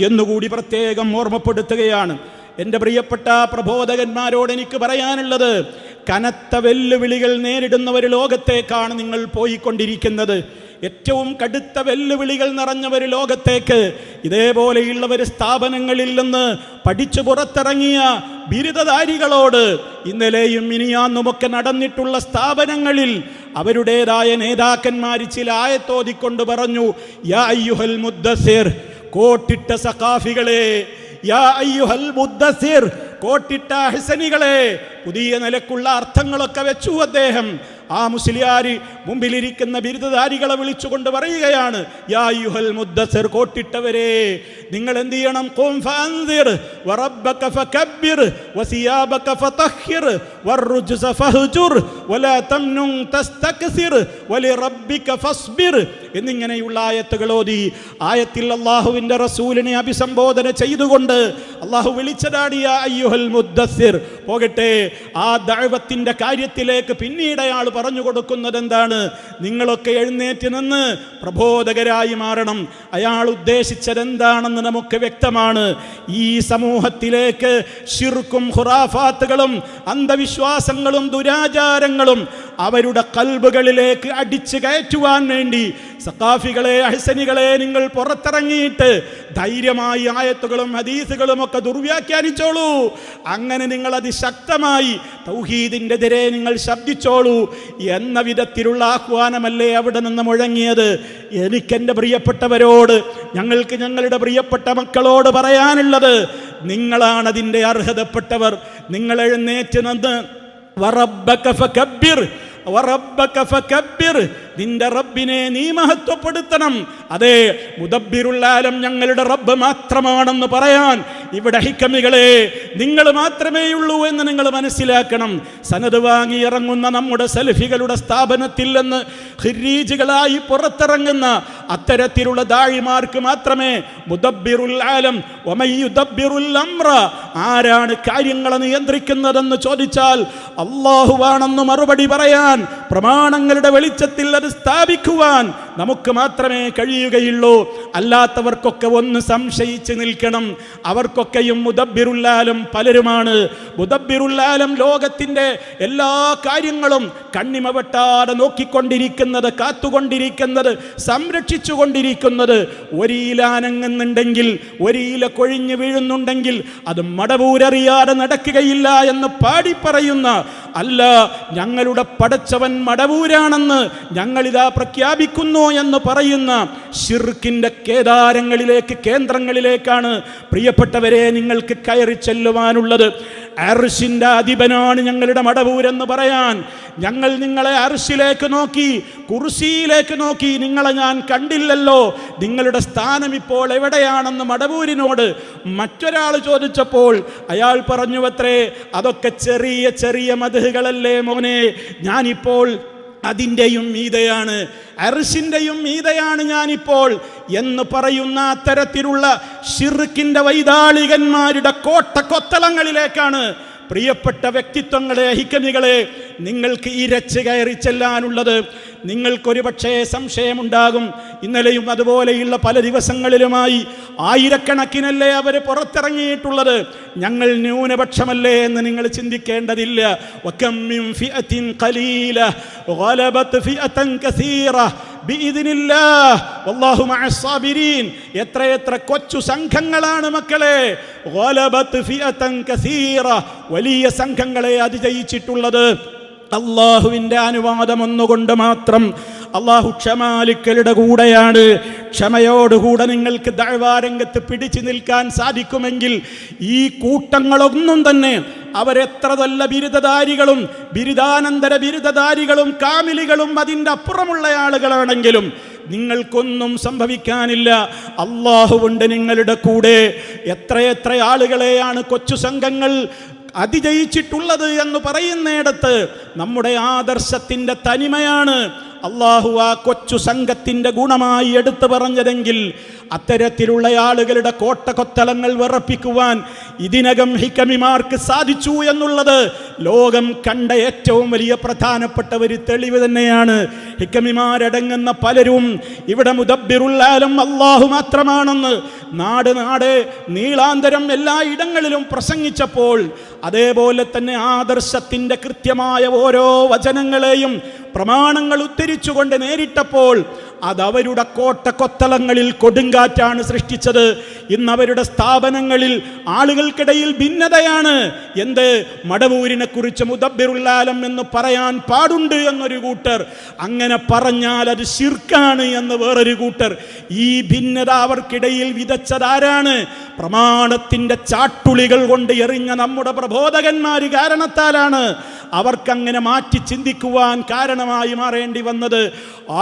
എന്നുകൂടി പ്രത്യേകം ഓർമ്മപ്പെടുത്തുകയാണ്. എൻ്റെ പ്രിയപ്പെട്ട പ്രബോധകന്മാരോട് എനിക്ക് പറയാനുള്ളത്, കനത്ത വെല്ലുവിളികൾ നേരിടുന്ന ഒരു ലോകത്തേക്കാണ് നിങ്ങൾ പോയിക്കൊണ്ടിരിക്കുന്നത്. ഏറ്റവും കടുത്ത വെല്ലുവിളികൾ നിറഞ്ഞ ഒരു ലോകത്തേക്ക് ഇതേപോലെയുള്ള ഒരു സ്ഥാപനങ്ങളിൽ നിന്ന് പഠിച്ചു പുറത്തിറങ്ങിയ ബിരുദധാരികളോട് ഇന്നലെയും മിനിയാന്നുമൊക്കെ നടന്നിട്ടുള്ള സ്ഥാപനങ്ങളിൽ അവരുടേതായ നേതാക്കന്മാർ ചില ആയത്തോതിക്കൊണ്ട് പറഞ്ഞു, യാ അയ്യുഹൽ മുദ്ദസിർ, കോട്ടിട്ട സഖാഫികളെ, യാ അയ്യുഹൽ മുദ്ദസിർ, കോട്ടിട്ട അഹ്സനികളെ. പുതിയ നിലക്കുള്ള അർത്ഥങ്ങളൊക്കെ വെച്ചു അദ്ദേഹം. ആ മുസ്ലിയാർ മുമ്പിലിരിക്കുന്ന ബിരുദധാരികളെ വിളിച്ചുകൊണ്ട് പറയുകയാണ്, യാ അയ്യുഹൽ മുദ്ദസിർ, കോട്ടിട്ടവരെ, നിങ്ങൾ എന്ത് ചെയ്യണം? ഖും ഫഅൻസിർ വറബ്ബക ഫകബ്ബിർ വസിയാബക ഫതഹിർ വറുജ്സ ഫഹ്ജുർ വലാ തംനുൻ തസ്തക്സിർ വലിറബ്ബിക ഫസ്ബിർ എന്നിങ്ങനെയുള്ള ആയത്തുകൾ ഓതി ആയത്തിൽ അല്ലാഹുവിൻ്റെ റസൂലിനെ അഭിസംബോധന ചെയ്തുകൊണ്ട് അല്ലാഹു വിളിച്ചതാണ് യാ അയ്യുഹൽ മുദ്ദസിർ. പോകട്ടെ, ആ ദഅവത്തിന്റെ കാര്യത്തിലേക്ക് പിന്നീട് അയാൾ പറഞ്ഞു കൊടുക്കുന്നത് എന്താണ്? നിങ്ങളൊക്കെ എഴുന്നേറ്റ് നിന്ന് പ്രബോധകരായി മാറണം. അയാൾ ഉദ്ദേശിച്ചത് എന്താണെന്ന് നമുക്ക് വ്യക്തമാണ്. ഈ സമൂഹത്തിലേക്ക് ശിർക്കും ഖുറാഫാത്തുകളും അന്ധവിശ്വാസങ്ങളും ദുരാചാരങ്ങളും അവരുടെ കൽബുകളിലേക്ക് അടിച്ചു കയറ്റുവാൻ വേണ്ടി സഖാഫികളെ, അഹ്സനികളെ, നിങ്ങൾ പുറത്തിറങ്ങിയിട്ട് ധൈര്യമായി ആയത്തുകളും ഹദീസുകളും ഒക്കെ ദുർവ്യാഖ്യാനിച്ചോളൂ. അങ്ങനെ നിങ്ങൾ അതിശക്തമായി തൗഹീദിൻ്റെ എതിരെ നിങ്ങൾ ശബ്ദിച്ചോളൂ എന്ന വിധത്തിലുള്ള ആഹ്വാനമല്ലേ അവിടെ നിന്ന് മുഴങ്ങിയത്. എനിക്കെൻ്റെ പ്രിയപ്പെട്ടവരോട്, ഞങ്ങൾക്ക് ഞങ്ങളുടെ പ്രിയപ്പെട്ട മക്കളോട് പറയാനുള്ളത്, നിങ്ങളാണതിൻ്റെ അർഹതപ്പെട്ടവർ. നിങ്ങൾ എഴുന്നേറ്റ് നിന്ന് വറബ്ബക ഫകബ്ബിർ, വറബ്ബക ഫകബ്ബിർ, നിന്റെ റബ്ബിനെ നീ മഹത്വപ്പെടുത്തണം. അതെ, മുദബ്ബിറുൽ ആലം ഞങ്ങളുടെ റബ്ബ് മാത്രമാണെന്ന് പറയാൻ ഇവിടെ ഹിക്കമികളെ നിങ്ങൾ മാത്രമേ ഉള്ളൂ എന്ന് നിങ്ങൾ മനസ്സിലാക്കണം. സനത് വാങ്ങി ഇറങ്ങുന്ന നമ്മുടെ സലഫികളുടെ സ്ഥാപനത്തിൽ നിന്ന് ഖിരീജുകളായി പുറത്തിറങ്ങുന്ന അത്തരത്തിലുള്ള ദാഴിമാർക്ക് മാത്രമേ മുദബ്ബിറുൽ ആലം വമയുദബ്ബിറുൽ അംറ, ആരാണ് കാര്യങ്ങളെ നിയന്ത്രിക്കുന്നതെന്ന് ചോദിച്ചാൽ അല്ലാഹുവാണെന്ന് മറുപടി പറയാൻ, പ്രമാണങ്ങളുടെ വെളിച്ചത്തിൽ അത് സ്ഥാപിക്കുവാൻ നമുക്ക് മാത്രമേ കഴിയുകയുള്ളൂ. അല്ലാത്തവർക്കൊക്കെ ഒന്ന് സംശയിച്ച് നിൽക്കണം. അവർക്കൊക്കെയും മുദബ്ബിറുൽ ആലം പലരുമാണ്. മുദബ്ബിറുൽ ആലം ലോകത്തിൻ്റെ എല്ലാ കാര്യങ്ങളും കണ്ണിമ വെട്ടാതെ നോക്കിക്കൊണ്ടിരിക്കുന്നത്, കാത്തുകൊണ്ടിരിക്കുന്നത്, സംരക്ഷിച്ചു കൊണ്ടിരിക്കുന്നത്. ഒരീല അനങ്ങുന്നുണ്ടെങ്കിൽ, ഒരീല കൊഴിഞ്ഞു വീഴുന്നുണ്ടെങ്കിൽ അത് മടവൂരറിയാതെ നടക്കുകയില്ല എന്ന് പാടിപ്പറയുന്ന, അല്ല ഞങ്ങളുടെ പടച്ചവൻ മടവൂരാണെന്ന് ഞങ്ങളിതാ പ്രഖ്യാപിക്കുന്നു എന്ന് പറയുന്ന ശിർക്കിൻ്റെ കേന്ദ്രങ്ങളിലേക്കാണ് പ്രിയപ്പെട്ടവരെ നിങ്ങൾക്ക് കയറി ചെല്ലുവാനുള്ളത്. അർശിൻ്റെ അധിപനാണ് ഞങ്ങളുടെ മടവൂരെന്ന് പറയാൻ ഞങ്ങൾ നിങ്ങളെ അർശിലേക്ക് നോക്കി, കുർസിയിലേക്ക് നോക്കി, നിങ്ങളെ ഞാൻ കണ്ടില്ലല്ലോ, നിങ്ങളുടെ സ്ഥാനം ഇപ്പോൾ എവിടെയാണെന്ന് മടവൂരിനോട് മറ്റൊരാൾ ചോദിച്ചപ്പോൾ അയാൾ പറഞ്ഞുവത്രേ, അതൊക്കെ ചെറിയ ചെറിയ മദ്ഹുകളല്ലേ മോനെ, ഞാനിപ്പോൾ അതിൻ്റെയും മീതയാണ്, അർശിൻ്റെയും മീതയാണ് ഞാനിപ്പോൾ എന്ന് പറയുന്ന അത്തരത്തിലുള്ള ശിർക്കിൻ്റെ വൈതാളികന്മാരുടെ കോട്ടക്കൊത്തളങ്ങളിലേക്കാണ് പ്രിയപ്പെട്ട വ്യക്തിത്വങ്ങളെ, ഹിക്കമികളെ, നിങ്ങൾക്ക് ഇരച്ച് കയറി ചെല്ലാനുള്ളത്. നിങ്ങൾക്കൊരു പക്ഷേ സംശയമുണ്ടാകും, ഇന്നലെയും അതുപോലെയുള്ള പല ദിവസങ്ങളിലുമായി ആയിരക്കണക്കിനല്ലേ അവർ പുറത്തിറങ്ങിയിട്ടുള്ളത്, ഞങ്ങൾ ന്യൂനപക്ഷമല്ലേ എന്ന് നിങ്ങൾ ചിന്തിക്കേണ്ടതില്ല. വകം മിൻ ഫിഅത്തിൻ ഖലീല ഗലബത് ഫിഅതൻ കസീറ ബിഇദ്നില്ലാഹ് വല്ലാഹു മഅസ് സാബിരീൻ. എത്രയെത്ര കൊച്ചു സംഘങ്ങളാണ് മക്കളെ ഗലബത് ഫിഅതൻ കസീറ, വലിയ സംഘങ്ങളെ അതിജയിച്ചിട്ടുള്ളത് അള്ളാഹുവിൻ്റെ അനുവാദം ഒന്നുകൊണ്ട് മാത്രം. അള്ളാഹു ക്ഷമാലിക്കലുടെ കൂടെയാണ്. ക്ഷമയോടുകൂടെ നിങ്ങൾക്ക് ദഅ്വാ രംഗത്ത് പിടിച്ചു നിൽക്കാൻ സാധിക്കുമെങ്കിൽ ഈ കൂട്ടങ്ങളൊന്നും തന്നെ അവരെത്ര നല്ല ബിരുദധാരികളും ബിരുദാനന്തര ബിരുദധാരികളും കാമിലികളും അതിൻ്റെ അപ്പുറമുള്ള ആളുകളാണെങ്കിലും നിങ്ങൾക്കൊന്നും സംഭവിക്കാനില്ല. അള്ളാഹുവുണ്ട് നിങ്ങളുടെ കൂടെ. എത്രയെത്ര ആളുകളെയാണ് കൊച്ചു സംഘങ്ങൾ അതിജയിച്ചിട്ടുള്ളത് എന്ന് പറയുന്നിടത്ത് നമ്മുടെ ആദർശത്തിൻ്റെ തനിമയാണ് അള്ളാഹു ആ കൊച്ചു സംഘത്തിൻ്റെ ഗുണമായി എടുത്തു പറഞ്ഞതെങ്കിൽ അത്തരത്തിലുള്ള ആളുകളുടെ കോട്ടകൊത്തളങ്ങൾ വിറപ്പിക്കുവാൻ ഇതിനകം ഹിക്കമിമാർക്ക് സാധിച്ചു എന്നുള്ളത് ലോകം കണ്ട ഏറ്റവും വലിയ പ്രധാനപ്പെട്ട ഒരു തെളിവ് തന്നെയാണ്. ഹിക്കമിമാരടങ്ങുന്ന പലരും ഇവിടെ മുദബ്ബിറുൽ ആലം അള്ളാഹു മാത്രമാണെന്ന് നാട് നീളാന്തരം എല്ലാ ഇടങ്ങളിലും പ്രസംഗിച്ചപ്പോൾ, അതേപോലെ തന്നെ ആദർശത്തിൻ്റെ കൃത്യമായ ഓരോ വചനങ്ങളെയും പ്രമാണങ്ങൾ ഉദ്ധരിച്ചുകൊണ്ട് നേരിട്ടപ്പോൾ അതവരുടെ കോട്ടക്കൊത്തളങ്ങളിൽ കൊടുങ്കാറ്റാണ് സൃഷ്ടിച്ചത്. ഇന്ന് അവരുടെ സ്ഥാപനങ്ങളിൽ ആളുകൾക്കിടയിൽ ഭിന്നതയാണ്. എന്ത്? മടവൂരിനെ കുറിച്ച് മുദബ്ബിറുൽ ആലം എന്ന് പറയാൻ പാടുണ്ട് എന്നൊരു കൂട്ടർ, അങ്ങനെ പറഞ്ഞാൽ അത് ശിർക്കാണ് എന്ന് വേറൊരു കൂട്ടർ. ഈ ഭിന്നത അവർക്കിടയിൽ വിതച്ചതാരാണ്? പ്രമാണത്തിൻ്റെ ചാട്ടുളികൾ കൊണ്ട് എറിഞ്ഞ നമ്മുടെ പ്രബോധകന്മാർ കാരണത്താലാണ്. അവർക്കങ്ങനെ മാറ്റി ചിന്തിക്കുവാൻ കാരണമായി മാറേണ്ടി വന്നത്.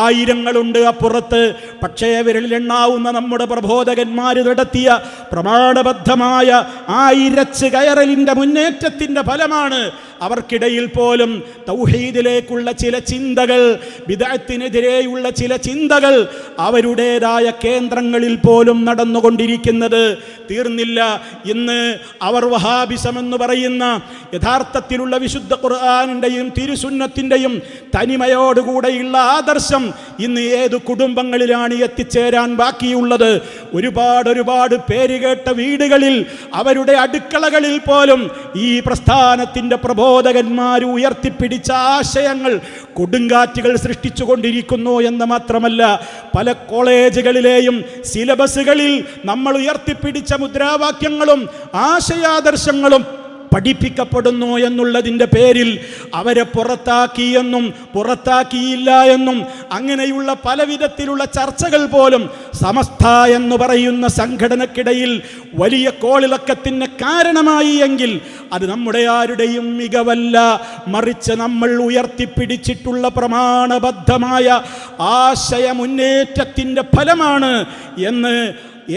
ആയിരങ്ങളുണ്ട് അപ്പുറത്ത്. പക്ഷേ വിരലിലെണ്ണാവുന്ന നമ്മുടെ പ്രബോധകന്മാർ നടത്തിയ പ്രമാണബദ്ധമായ ആ ഇരച്ച് കയറലിൻ്റെ മുന്നേറ്റത്തിൻ്റെ ഫലമാണ് അവർക്കിടയിൽ പോലും തൗഹീദിലേക്കുള്ള ചില ചിന്തകൾ, ബിദ്അത്തിനെതിരെയുള്ള ചില ചിന്തകൾ അവരുടേതായ കേന്ദ്രങ്ങളിൽ പോലും നടന്നുകൊണ്ടിരിക്കുന്നത്. തീർന്നില്ല. ഇന്ന് അവർ വഹാബിസം എന്ന് പറയുന്ന യഥാർത്ഥത്തിലുള്ള വിശുദ്ധ ഖുർആനിൻ്റെയും തിരുസുന്നത്തിൻ്റെയും തനിമയോടുകൂടെയുള്ള ആദർശം ഇന്ന് ഏത് കുടുംബങ്ങളിലാണ് എത്തിച്ചേരാൻ ബാക്കിയുള്ളത്? ഒരുപാട് പേരുകേട്ട വീടുകളിൽ, അവരുടെ അടുക്കളകളിൽ പോലും ഈ പ്രസ്ഥാനത്തിൻ്റെ പ്രബോധകന്മാർ ഉയർത്തിപ്പിടിച്ച ആശയങ്ങൾ കൊടുങ്കാറ്റുകൾ സൃഷ്ടിച്ചു കൊണ്ടിരിക്കുന്നു എന്ന് മാത്രമല്ല, പല കോളേജുകളിലെയും സിലബസുകളിൽ നമ്മൾ ഉയർത്തിപ്പിടിച്ച മുദ്രാവാക്യങ്ങളും ആശയാദർശങ്ങളും പഠിപ്പിക്കപ്പെടുന്നു എന്നുള്ളതിൻ്റെ പേരിൽ അവരെ പുറത്താക്കിയെന്നും പുറത്താക്കിയില്ല എന്നും അങ്ങനെയുള്ള പല വിധത്തിലുള്ള ചർച്ചകൾ പോലും സമസ്ത എന്ന് പറയുന്ന സംഘടനക്കിടയിൽ വലിയ കോളിളക്കത്തിന് കാരണമായി എങ്കിൽ അത് നമ്മുടെ ആരുടെയും മികവല്ല, മറിച്ച് നമ്മൾ ഉയർത്തിപ്പിടിച്ചിട്ടുള്ള പ്രമാണബദ്ധമായ ആശയ മുന്നേറ്റത്തിൻ്റെ ഫലമാണ് എന്ന്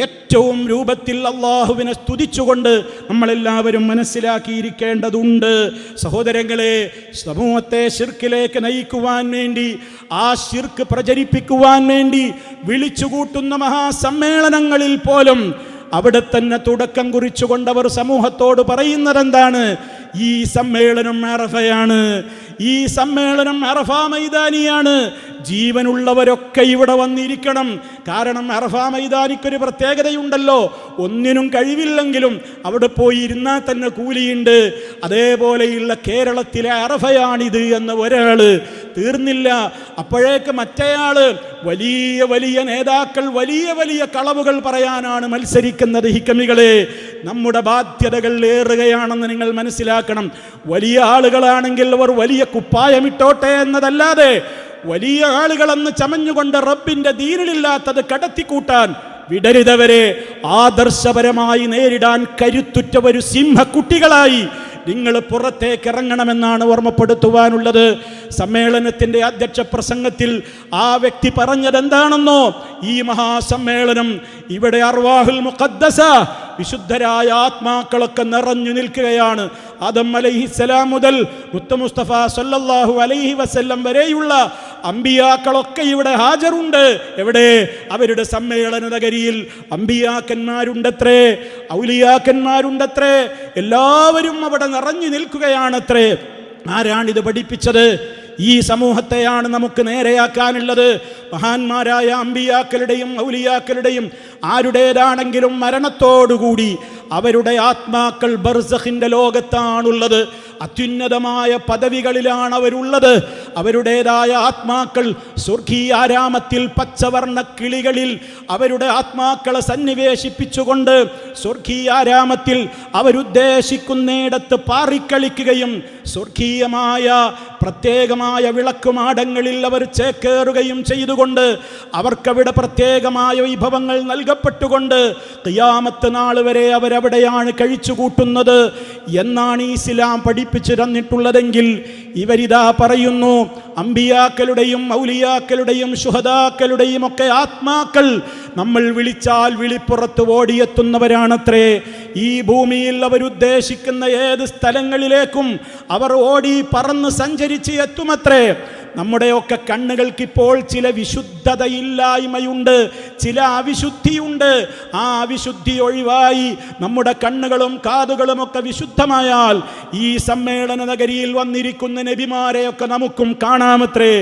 ഏറ്റവും രൂപത്തിൽ അള്ളാഹുവിനെ സ്തുതിച്ചുകൊണ്ട് നമ്മളെല്ലാവരും മനസ്സിലാക്കിയിരിക്കേണ്ടതുണ്ട്. സഹോദരങ്ങളെ, സമൂഹത്തെ ശിർക്കിലേക്ക് നയിക്കുവാൻ വേണ്ടി, ആ ശിർക്ക് പ്രചരിപ്പിക്കുവാൻ വേണ്ടി വിളിച്ചുകൂട്ടുന്ന മഹാസമ്മേളനങ്ങളിൽ പോലും അവിടെ തന്നെ തുടക്കം കുറിച്ചുകൊണ്ടവർ സമൂഹത്തോട് പറയുന്നതെന്താണ്? ഈ സമ്മേളനം അറഫയാണ്, ഈ സമ്മേളനം അറഫ മൈതാനിയാണ്, ജീവനുള്ളവരൊക്കെ ഇവിടെ വന്നിരിക്കണം. കാരണം അറഫ മൈതാനിക്കൊരു പ്രത്യേകതയുണ്ടല്ലോ, ഒന്നിനും കഴിവില്ലെങ്കിലും അവിടെ പോയി ഇരുന്നാൽ തന്നെ കൂലിയുണ്ട്. അതേപോലെയുള്ള കേരളത്തിലെ അറഫയാണിത് എന്ന് ഒരാള് തീർന്നില്ല. അപ്പോഴേക്ക് മറ്റേയാള് വലിയ നേതാക്കൾ വലിയ കളവുകൾ പറയാനാണ് മത്സരിക്കുന്നത്. ഹിക്കമികളെ, നമ്മുടെ ബാധ്യതകൾ ഏറുകയാണെന്ന് നിങ്ങൾ മനസ്സിലാക്കണം. വലിയ ആളുകളാണെങ്കിൽ അവർ വലിയ കുപ്പായമിട്ടോട്ടെ എന്നതല്ലാതെ വലിയ ആളുകളെന്ന് ചമഞ്ഞുകൊണ്ട് റബ്ബിന്റെ ദീനിലില്ലാത്തത് കടത്തിക്കൂട്ടാൻ വിടരുതവരെ ആദർശപരമായി നേരിടാൻ കരുത്തുറ്റ ഒരു സിംഹക്കുട്ടികളായി നിങ്ങൾ പുറത്തേക്ക് ഇറങ്ങണമെന്നാണ് ഓർമ്മപ്പെടുത്തുവാനുള്ളത്. സമ്മേളനത്തിൻ്റെ അധ്യക്ഷ പ്രസംഗത്തിൽ ആ വ്യക്തി പറഞ്ഞതെന്താണെന്നോ? ഈ മഹാസമ്മേളനം ഇവിടെ അർവാഹുൽ മുഖദ്ദസ, വിശുദ്ധരായ ആത്മാക്കളൊക്കെ നിറഞ്ഞു നിൽക്കുകയാണ്. ആദം അലൈഹിസ്സലാം മുതൽ മുത്ത് മുസ്തഫ സല്ലല്ലാഹു അലൈഹി വസല്ലം വരെയുള്ള അമ്പിയാക്കളൊക്കെ ഇവിടെ ഹാജറുണ്ട്. എവിടെ? അവരുടെ സമ്മേളന നഗരിയിൽ അമ്പിയാക്കന്മാരുണ്ടത്രേ, ഔലിയാക്കന്മാരുണ്ടത്രേ, എല്ലാവരും അവിടെ നിറഞ്ഞു നിൽക്കുകയാണത്രേ. ആരാണിത് പഠിപ്പിച്ചത്? ഈ സമൂഹത്തെയാണ് നമുക്ക് നേരെയാക്കാനുള്ളത്. മഹാന്മാരായ അമ്പിയാക്കളുടെയും ഔലിയാക്കളുടെയും ആരുടേതാണെങ്കിലും മരണത്തോടുകൂടി അവരുടെ ആത്മാക്കൾ ബർസഖിൻ്റെ ലോകത്താണുള്ളത്. അത്യുന്നതമായ പദവികളിലാണ് അവരുള്ളത്. അവരുടേതായ ആത്മാക്കൾ സ്വർഗീയാരാമത്തിൽ പച്ചവർണ്ണ കിളികളിൽ അവരുടെ ആത്മാക്കളെ സന്നിവേശിപ്പിച്ചുകൊണ്ട് സ്വർഗീയാരാമത്തിൽ അവരുദ്ദേശിക്കുന്നിടത്ത് പാറിക്കളിക്കുകയും സ്വർഗീയമായ പ്രത്യേകമായ വിളക്കുമാടങ്ങളിൽ അവർ ചേക്കേറുകയും ചെയ്തുകൊണ്ട് അവർക്കവിടെ പ്രത്യേകമായ വിഭവങ്ങൾ നൽകപ്പെട്ടുകൊണ്ട് ഖിയാമത്ത് നാൾ വരെ അവരവിടെയാണ് കഴിച്ചുകൂട്ടുന്നത് എന്നാണ് ഇസ്ലാം പഠിപ്പിച്ചു തന്നിട്ടുള്ളതെങ്കിൽ ഇവരിതാ പറയുന്നു, അമ്പിയാക്കളുടെയും ഔലിയാക്കളുടെയും ശുഹദാക്കളുടെയും ഒക്കെ ആത്മാക്കൾ നമ്മൾ വിളിച്ചാൽ വിളിപ്പുറത്ത് ഓടിയെത്തുന്നവരാണത്രേ. ഈ ഭൂമിയിൽ അവരുദ്ദേശിക്കുന്ന ഏത് സ്ഥലങ്ങളിലേക്കും അവർ ഓടി പറന്ന് സഞ്ചരിച്ച് എത്തുമത്രേ. നമ്മുടെയൊക്കെ കണ്ണുകൾക്കിപ്പോൾ ചില വിശുദ്ധതയില്ലായ്മയുണ്ട്, ചില അവിശുദ്ധിയുണ്ട്. ആ അവിശുദ്ധി ഒഴിവായി നമ്മുടെ കണ്ണുകളും കാതുകളും ഒക്കെ വിശുദ്ധമായാൽ ഈ സമ്മേളന നഗരിയിൽ വന്നിരിക്കുന്ന നബിമാരെയൊക്കെ നമുക്കും കാണാമത്രേ,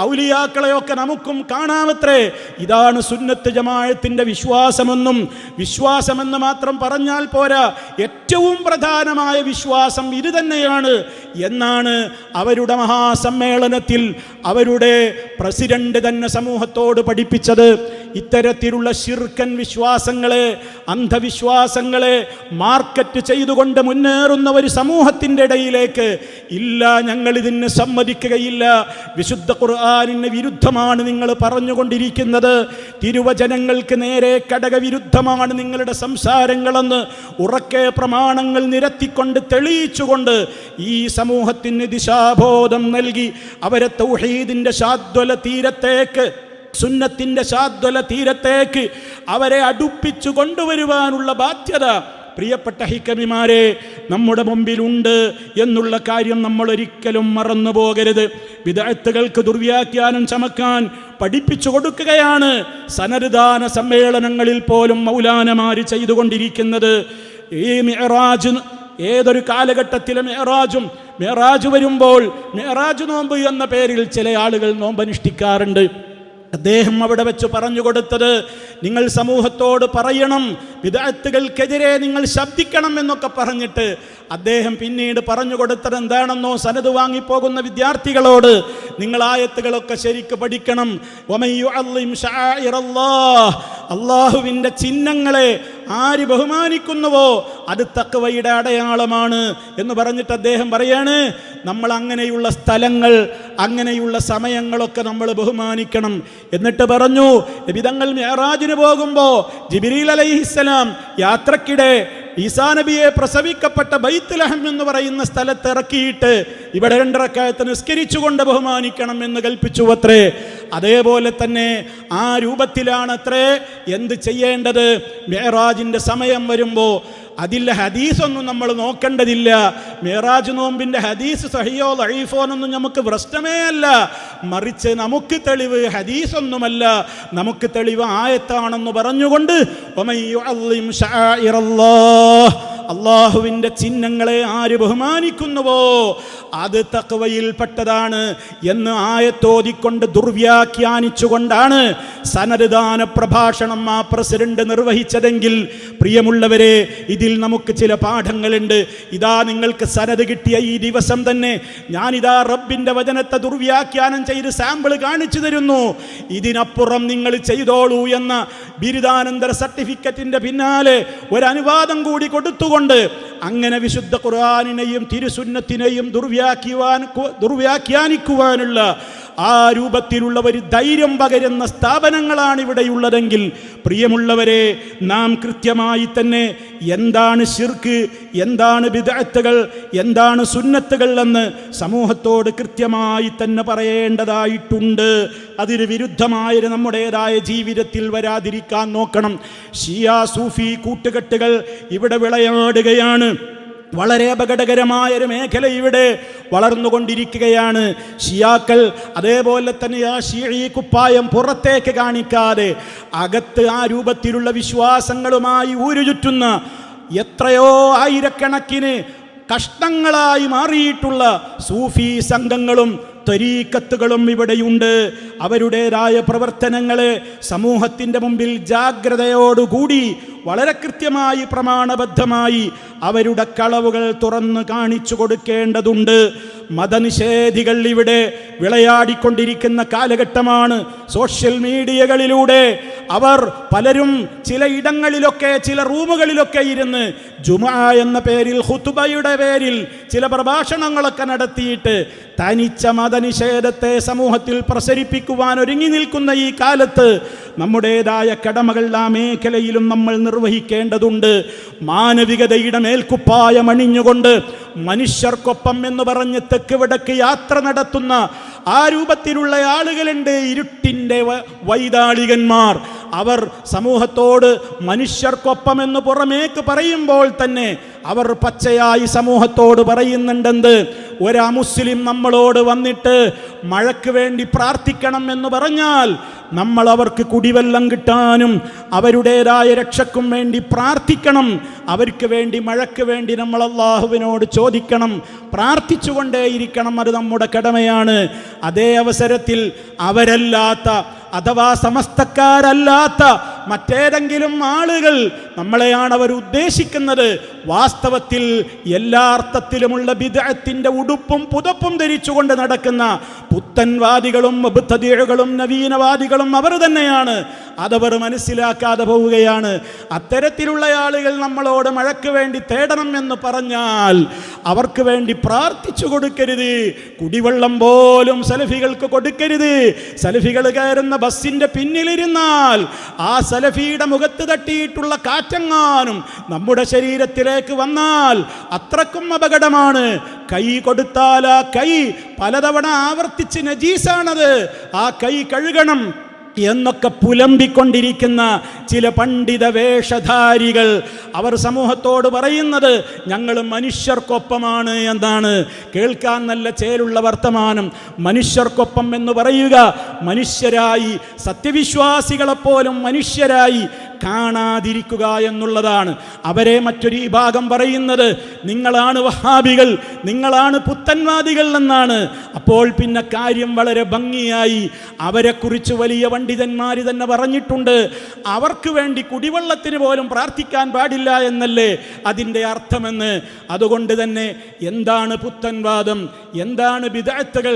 ഔലിയാക്കളെയൊക്കെ നമുക്കും കാണാമത്രേ. ഇതാണ് സുന്നത്ത് ജമാഅത്തിന്റെ വിശ്വാസമെന്നും, വിശ്വാസമെന്ന് മാത്രം പറഞ്ഞാൽ പോരാ, ഏറ്റവും പ്രധാനമായ വിശ്വാസം ഇത് തന്നെയാണ് എന്നാണ് അവരുടെ മഹാസമ്മേളനത്തിൽ അവരുടെ പ്രസിഡന്റ് തന്നെ സമൂഹത്തോട് പഠിപ്പിച്ചത്. ഇത്തരത്തിലുള്ള ശിർക്കൻ വിശ്വാസങ്ങളെ, അന്ധവിശ്വാസങ്ങളെ മാർക്കറ്റ് ചെയ്തുകൊണ്ട് മുന്നേറുന്ന ഒരു സമൂഹത്തിൻ്റെ ഇടയിലേക്ക് ഇല്ല, ഞങ്ങൾ ഇതിന് സമ്മതിക്കുകയില്ല, വിശുദ്ധ ഖുർആനിന് വിരുദ്ധമാണ് നിങ്ങൾ പറഞ്ഞുകൊണ്ടിരിക്കുന്നത്, തിരുവചനങ്ങൾക്ക് നേരെ കടകവിരുദ്ധമാണ് നിങ്ങളുടെ സംസാരങ്ങളെന്ന് ഉറക്കെ പ്രമാണങ്ങൾ നിരത്തിക്കൊണ്ട് തെളിയിച്ചുകൊണ്ട് ഈ സമൂഹത്തിന് ദിശാബോധം നൽകി അവരെ തൗഹീദിന്റെ ശാദ്വല തീരത്തേക്ക്, സുന്നത്തിന്റെ ശാദ്വല തീരത്തേക്ക് അവരെ അടുപ്പിച്ചു കൊണ്ടുവരുവാനുള്ള ബാധ്യത പ്രിയപ്പെട്ട ഹിക്കമിമാരെ നമ്മുടെ മുമ്പിലുണ്ട് എന്നുള്ള കാര്യം നമ്മൾ ഒരിക്കലും മറന്നു പോകരുത്. ബിദ്അത്തുകൾക്ക് ദുർവ്യാഖ്യാനം ചമക്കാൻ പഠിപ്പിച്ചു കൊടുക്കുകയാണ് സനദ്ദാന സമ്മേളനങ്ങളിൽ പോലും മൗലാനമാര് ചെയ്തുകൊണ്ടിരിക്കുന്നത്. ഈ മിഅ്റാജ് ഏതൊരു കാലഘട്ടത്തിലെ മിഅ്റാജ് വരുമ്പോൾ മിഅ്റാജ് നോമ്പ് എന്ന പേരിൽ ചില ആളുകൾ നോമ്പനുഷ്ഠിക്കാറുണ്ട്. അദ്ദേഹം അവിടെ വെച്ച് പറഞ്ഞു കൊടുത്തത്, നിങ്ങൾ സമൂഹത്തോട് പറയണം, ബിദ്അത്തുകൾക്കെതിരെ നിങ്ങൾ ശബ്ദിക്കണം എന്നൊക്കെ പറഞ്ഞിട്ട് അദ്ദേഹം പിന്നീട് പറഞ്ഞു കൊടുത്തത് എന്താണെന്നോ, സനത് വാങ്ങിപ്പോകുന്ന വിദ്യാർത്ഥികളോട് നിങ്ങൾ ആയത്തുകളൊക്കെ ശരിക്ക് പഠിക്കണം. അള്ളാഹുവിൻ്റെ ചിഹ്നങ്ങളെ ആര് ബഹുമാനിക്കുന്നുവോ അത് തഖ്വയുടെ അടയാളമാണ് എന്ന് പറഞ്ഞിട്ട് അദ്ദേഹം പറയാണ്, നമ്മൾ അങ്ങനെയുള്ള സ്ഥലങ്ങൾ, അങ്ങനെയുള്ള സമയങ്ങളൊക്കെ നമ്മൾ ബഹുമാനിക്കണം. എന്നിട്ട് പറഞ്ഞു, നബിതങ്ങൾ മിഅ്റാജിന് പോകുമ്പോൾ ജിബ്രീൽ അലൈഹിസ്സലാം യാത്രക്കിടെ ഈസാ നബിയെ പ്രസവിക്കപ്പെട്ട ബൈത്തുൽ ലഹം എന്ന് പറയുന്ന സ്ഥലത്ത് ഇറക്കിയിട്ട് ഇവിടെ 2 റക്അത്ത് നിസ്കരിച്ചുകൊണ്ട് ബഹുമാനിക്കണം എന്ന് കൽപ്പിച്ചു അത്രേ. അതേപോലെ തന്നെ ആ രൂപത്തിലാണത്രേ എന്ത് ചെയ്യേണ്ടത്. മിഅ്റാജിൻ്റെ സമയം വരുമ്പോൾ അതില്ല ഹദീസൊന്നും നമ്മൾ നോക്കേണ്ടതില്ല. മിഅ്റാജ് നോമ്പിൻ്റെ ഹദീസ് സഹിയോ ദഈഫോ എന്നൊന്നും നമുക്ക് പ്രശ്നമേ അല്ല. മറിച്ച് നമുക്ക് തെളിവ് ഹദീസൊന്നുമല്ല, നമുക്ക് തെളിവ് ആയത്താണെന്ന് പറഞ്ഞുകൊണ്ട് അള്ളാഹുവിൻ്റെ ചിഹ്നങ്ങളെ ആര് ബഹുമാനിക്കുന്നുവോ അത് തഖ്വയിൽപ്പെട്ടതാണ് എന്ന് ആയത്തോതിക്കൊണ്ട് ദുർവ്യാഖ്യാനിച്ചുകൊണ്ടാണ് സനദ്ദാന പ്രഭാഷണം ആ പ്രസിഡന്റ് നിർവഹിച്ചതെങ്കിൽ, പ്രിയമുള്ളവരെ, ഇതിൽ നമുക്ക് ചില പാഠങ്ങളുണ്ട്. ഇതാ നിങ്ങൾക്ക് സനത് കിട്ടിയ ഈ ദിവസം തന്നെ ഞാനിതാ റബ്ബിൻ്റെ വചനത്തെ ദുർവ്യാഖ്യാനം ചെയ്ത് സാമ്പിൾ കാണിച്ചു തരുന്നു. ഇതിനപ്പുറം നിങ്ങൾ ചെയ്തോളൂ എന്ന ബിരുദാനന്തര സർട്ടിഫിക്കറ്റിൻ്റെ പിന്നാലെ ഒരു അനുവാദം കൂടി കൊടുത്തുകൊണ്ട് അങ്ങനെ വിശുദ്ധ ഖുർആനിനെയും തിരുസുന്നത്തിനെയും ദുർവ്യാഖ്യാനിക്കുവാനുള്ള ആ രൂപത്തിലുള്ള ഒരു ധൈര്യം പകരുന്ന സ്ഥാപനങ്ങളാണ് ഇവിടെയുള്ളതെങ്കിൽ, പ്രിയമുള്ളവരെ, നാം കൃത്യമായി തന്നെ എന്താണ് ശിർക്ക്, എന്താണ് ബിദ്അത്തുകൾ, എന്താണ് സുന്നത്തുകൾ എന്ന് സമൂഹത്തോട് കൃത്യമായി തന്നെ പറയേണ്ടതായിട്ടുണ്ട്. അതിന് വിരുദ്ധമായ നമ്മുടേതായ ജീവിതത്തിൽ വരാതിരിക്കാൻ നോക്കണം. ഷിയ സൂഫി കൂട്ടുകെട്ടുകൾ ഇവിടെ വിളയാടുകയാണ്. വളരെ അപകടകരമായൊരു മേഖല ഇവിടെ വളർന്നുകൊണ്ടിരിക്കുകയാണ്. ഷിയാക്കൾ അതേപോലെ തന്നെ ആ ഷിഈ കുപ്പായം പുറത്തേക്ക് കാണിക്കാതെ അകത്ത് ആ രൂപത്തിലുള്ള വിശ്വാസങ്ങളുമായി ഊരുചുറ്റുന്ന എത്രയോ ആയിരക്കണക്കിന് കഷ്ണങ്ങളായി മാറിയിട്ടുള്ള സൂഫി സംഘങ്ങളും ത്വരീഖത്തുകളും ഇവിടെയുണ്ട്. അവരുടേതായ പ്രവർത്തനങ്ങളെ സമൂഹത്തിൻ്റെ മുമ്പിൽ ജാഗ്രതയോടുകൂടി വളരെ കൃത്യമായി പ്രമാണബദ്ധമായി അവരുടെ കളവുകൾ തുറന്ന് കാണിച്ചു കൊടുക്കേണ്ടതുണ്ട്. മതനിഷേധികൾ ഇവിടെ വിളയാടിക്കൊണ്ടിരിക്കുന്ന കാലഘട്ടമാണ്. സോഷ്യൽ മീഡിയകളിലൂടെ അവർ പലരും ചില ഇടങ്ങളിലൊക്കെ, ചില റൂമുകളിലൊക്കെ ഇരുന്ന് ജുമുഅ എന്ന പേരിൽ, ഖുതുബയുടെ പേരിൽ ചില പ്രഭാഷണങ്ങളൊക്കെ നടത്തിയിട്ട് തനിച്ച മതനിഷേധത്തെ സമൂഹത്തിൽ പ്രസരിപ്പിക്കുവാൻ ഒരുങ്ങി നിൽക്കുന്ന ഈ കാലത്ത് നമ്മുടേതായ കടമകൾ ആ മേഖലയിലും നമ്മൾ നിർവഹിക്കേണ്ടതുണ്ട്. മാനവികതയുടെ മേൽക്കുപ്പായം അണിഞ്ഞുകൊണ്ട് മനുഷ്യർക്കൊപ്പം എന്ന് പറഞ്ഞ് തെക്ക് വടക്ക് യാത്ര നടത്തുന്ന ആ രൂപത്തിലുള്ള ആളുകളുണ്ട്. ഇരുട്ടിൻ്റെ വൈതാളികന്മാർ. അവർ സമൂഹത്തോട് മനുഷ്യർക്കൊപ്പം എന്ന് പുറമേക്ക് പറയുമ്പോൾ തന്നെ അവർ പച്ചയായി സമൂഹത്തോട് പറയുന്നുണ്ടെന്ത്, ഒരാ മുസ്ലിം നമ്മളോട് വന്നിട്ട് മഴയ്ക്ക് വേണ്ടി പ്രാർത്ഥിക്കണം എന്ന് പറഞ്ഞാൽ നമ്മൾ അവർക്ക് കുടിവെള്ളം കിട്ടാനും അവരുടേതായ രക്ഷയ്ക്കും വേണ്ടി പ്രാർത്ഥിക്കണം. അവർക്ക് വേണ്ടി, മഴയ്ക്ക് വേണ്ടി നമ്മൾ അള്ളാഹുവിനോട് ചോദിക്കണം, പ്രാർത്ഥിച്ചുകൊണ്ടേയിരിക്കണം. അത് നമ്മുടെ കടമയാണ്. അതേ അവസരത്തിൽ അവരല്ലാത്ത അഥവാ സമസ്തക്കാരല്ലാത്ത മറ്റേതെങ്കിലും ആളുകൾ നമ്മളെയാണ് അവർ ഉദ്ദേശിക്കുന്നത്. വാസ്തവത്തിൽ എല്ലാ അർത്ഥത്തിലുമുള്ള ബിദ്അത്തിന്റെ ഉടുപ്പും പുതപ്പും ധരിച്ചുകൊണ്ട് നടക്കുന്ന പുത്തൻവാദികളും മുബ്തദിഉകളും നവീനവാദികളും അവർ തന്നെയാണ്. അതവർ മനസ്സിലാക്കാതെ പോവുകയാണ്. അത്തരത്തിലുള്ള ആളുകൾ നമ്മളോട് മഴയ്ക്ക് വേണ്ടി തേടണം എന്ന് പറഞ്ഞാൽ അവർക്ക് വേണ്ടി പ്രാർത്ഥിച്ചു കൊടുക്കരുത്. കുടിവെള്ളം പോലും സലഫികൾക്ക് കൊടുക്കരുത്. സലഫികൾ കയറുന്ന ബസ്സിന്റെ പിന്നിലിരുന്നാൽ ആ സലഫിയുടെ മുഖത്ത് തട്ടിയിട്ടുള്ള കാറ്റെങ്ങാനും നമ്മുടെ ശരീരത്തിലേക്ക് വന്നാൽ അത്രക്കും അപകടമാണ്. കൈ കൊടുത്താൽ ആ കൈ പലതവണ ആവർത്തിച്ച് നജീസാണത്, ആ കൈ കഴുകണം എന്നൊക്കെ പുലമ്പിക്കൊണ്ടിരിക്കുന്ന ചില പണ്ഡിത വേഷധാരികൾ അവർ സമൂഹത്തോട് പറയുന്നത് ഞങ്ങൾ മനുഷ്യർക്കൊപ്പമാണ് എന്നാണ്. കേൾക്കാൻ നല്ല ചേലുള്ള വർത്തമാനം. മനുഷ്യർക്കൊപ്പം എന്ന് പറയുക മനുഷ്യരായി, സത്യവിശ്വാസികളെപ്പോലും മനുഷ്യരായി കാണാതിരിക്കുക എന്നുള്ളതാണ്. അവരെ മറ്റൊരു വിഭാഗം പറയുന്നത് നിങ്ങളാണ് വഹാബികൾ, നിങ്ങളാണ് പുത്തൻവാദികൾ എന്നാണ്. അപ്പോൾ പിന്നെ കാര്യം വളരെ ഭംഗിയായി. അവരെക്കുറിച്ച് വലിയ പണ്ഡിതന്മാർ തന്നെ പറഞ്ഞിട്ടുണ്ട്. അവർക്ക് വേണ്ടി കുടിവെള്ളത്തിന് പോലും പ്രാർത്ഥിക്കാൻ പാടില്ല എന്നല്ലേ അതിൻ്റെ അർത്ഥമെന്ന്. അതുകൊണ്ട് തന്നെ എന്താണ് പുത്തൻവാദം, എന്താണ് ബിദ്അത്തുകൾ,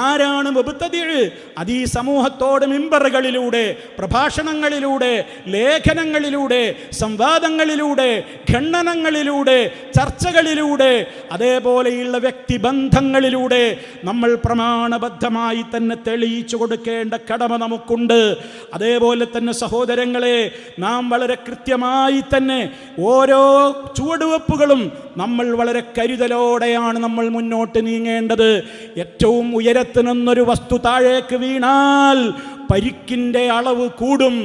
ആരാണ് മുബ്തദിഅ്? അത് ഈ സമൂഹത്തോട് മിമ്പറുകളിലൂടെ, പ്രഭാഷണങ്ങളിലൂടെ, ലേഖനങ്ങളിലൂടെ, സംവാദങ്ങളിലൂടെ, ഖണ്ഡനങ്ങളിലൂടെ, ചർച്ചകളിലൂടെ, അതേപോലെയുള്ള വ്യക്തിബന്ധങ്ങളിലൂടെ നമ്മൾ പ്രമാണബദ്ധമായി തന്നെ തെളിയിച്ചു കൊടുക്കേണ്ട കടമ നമുക്കുണ്ട്. അതേപോലെ തന്നെ സഹോദരങ്ങളെ, നാം വളരെ കൃത്യമായി തന്നെ ഓരോ ചുവടുവെപ്പുകളും നമ്മൾ വളരെ കരുതലോടെയാണ് നമ്മൾ മുന്നോട്ട് നീങ്ങേണ്ടത്. ഏറ്റവും ഉയരത്തിൽ നിന്നൊരു വസ്തു താഴേക്ക് വീണാൽ പരിക്കിൻ്റെ അളവ് കൂടും.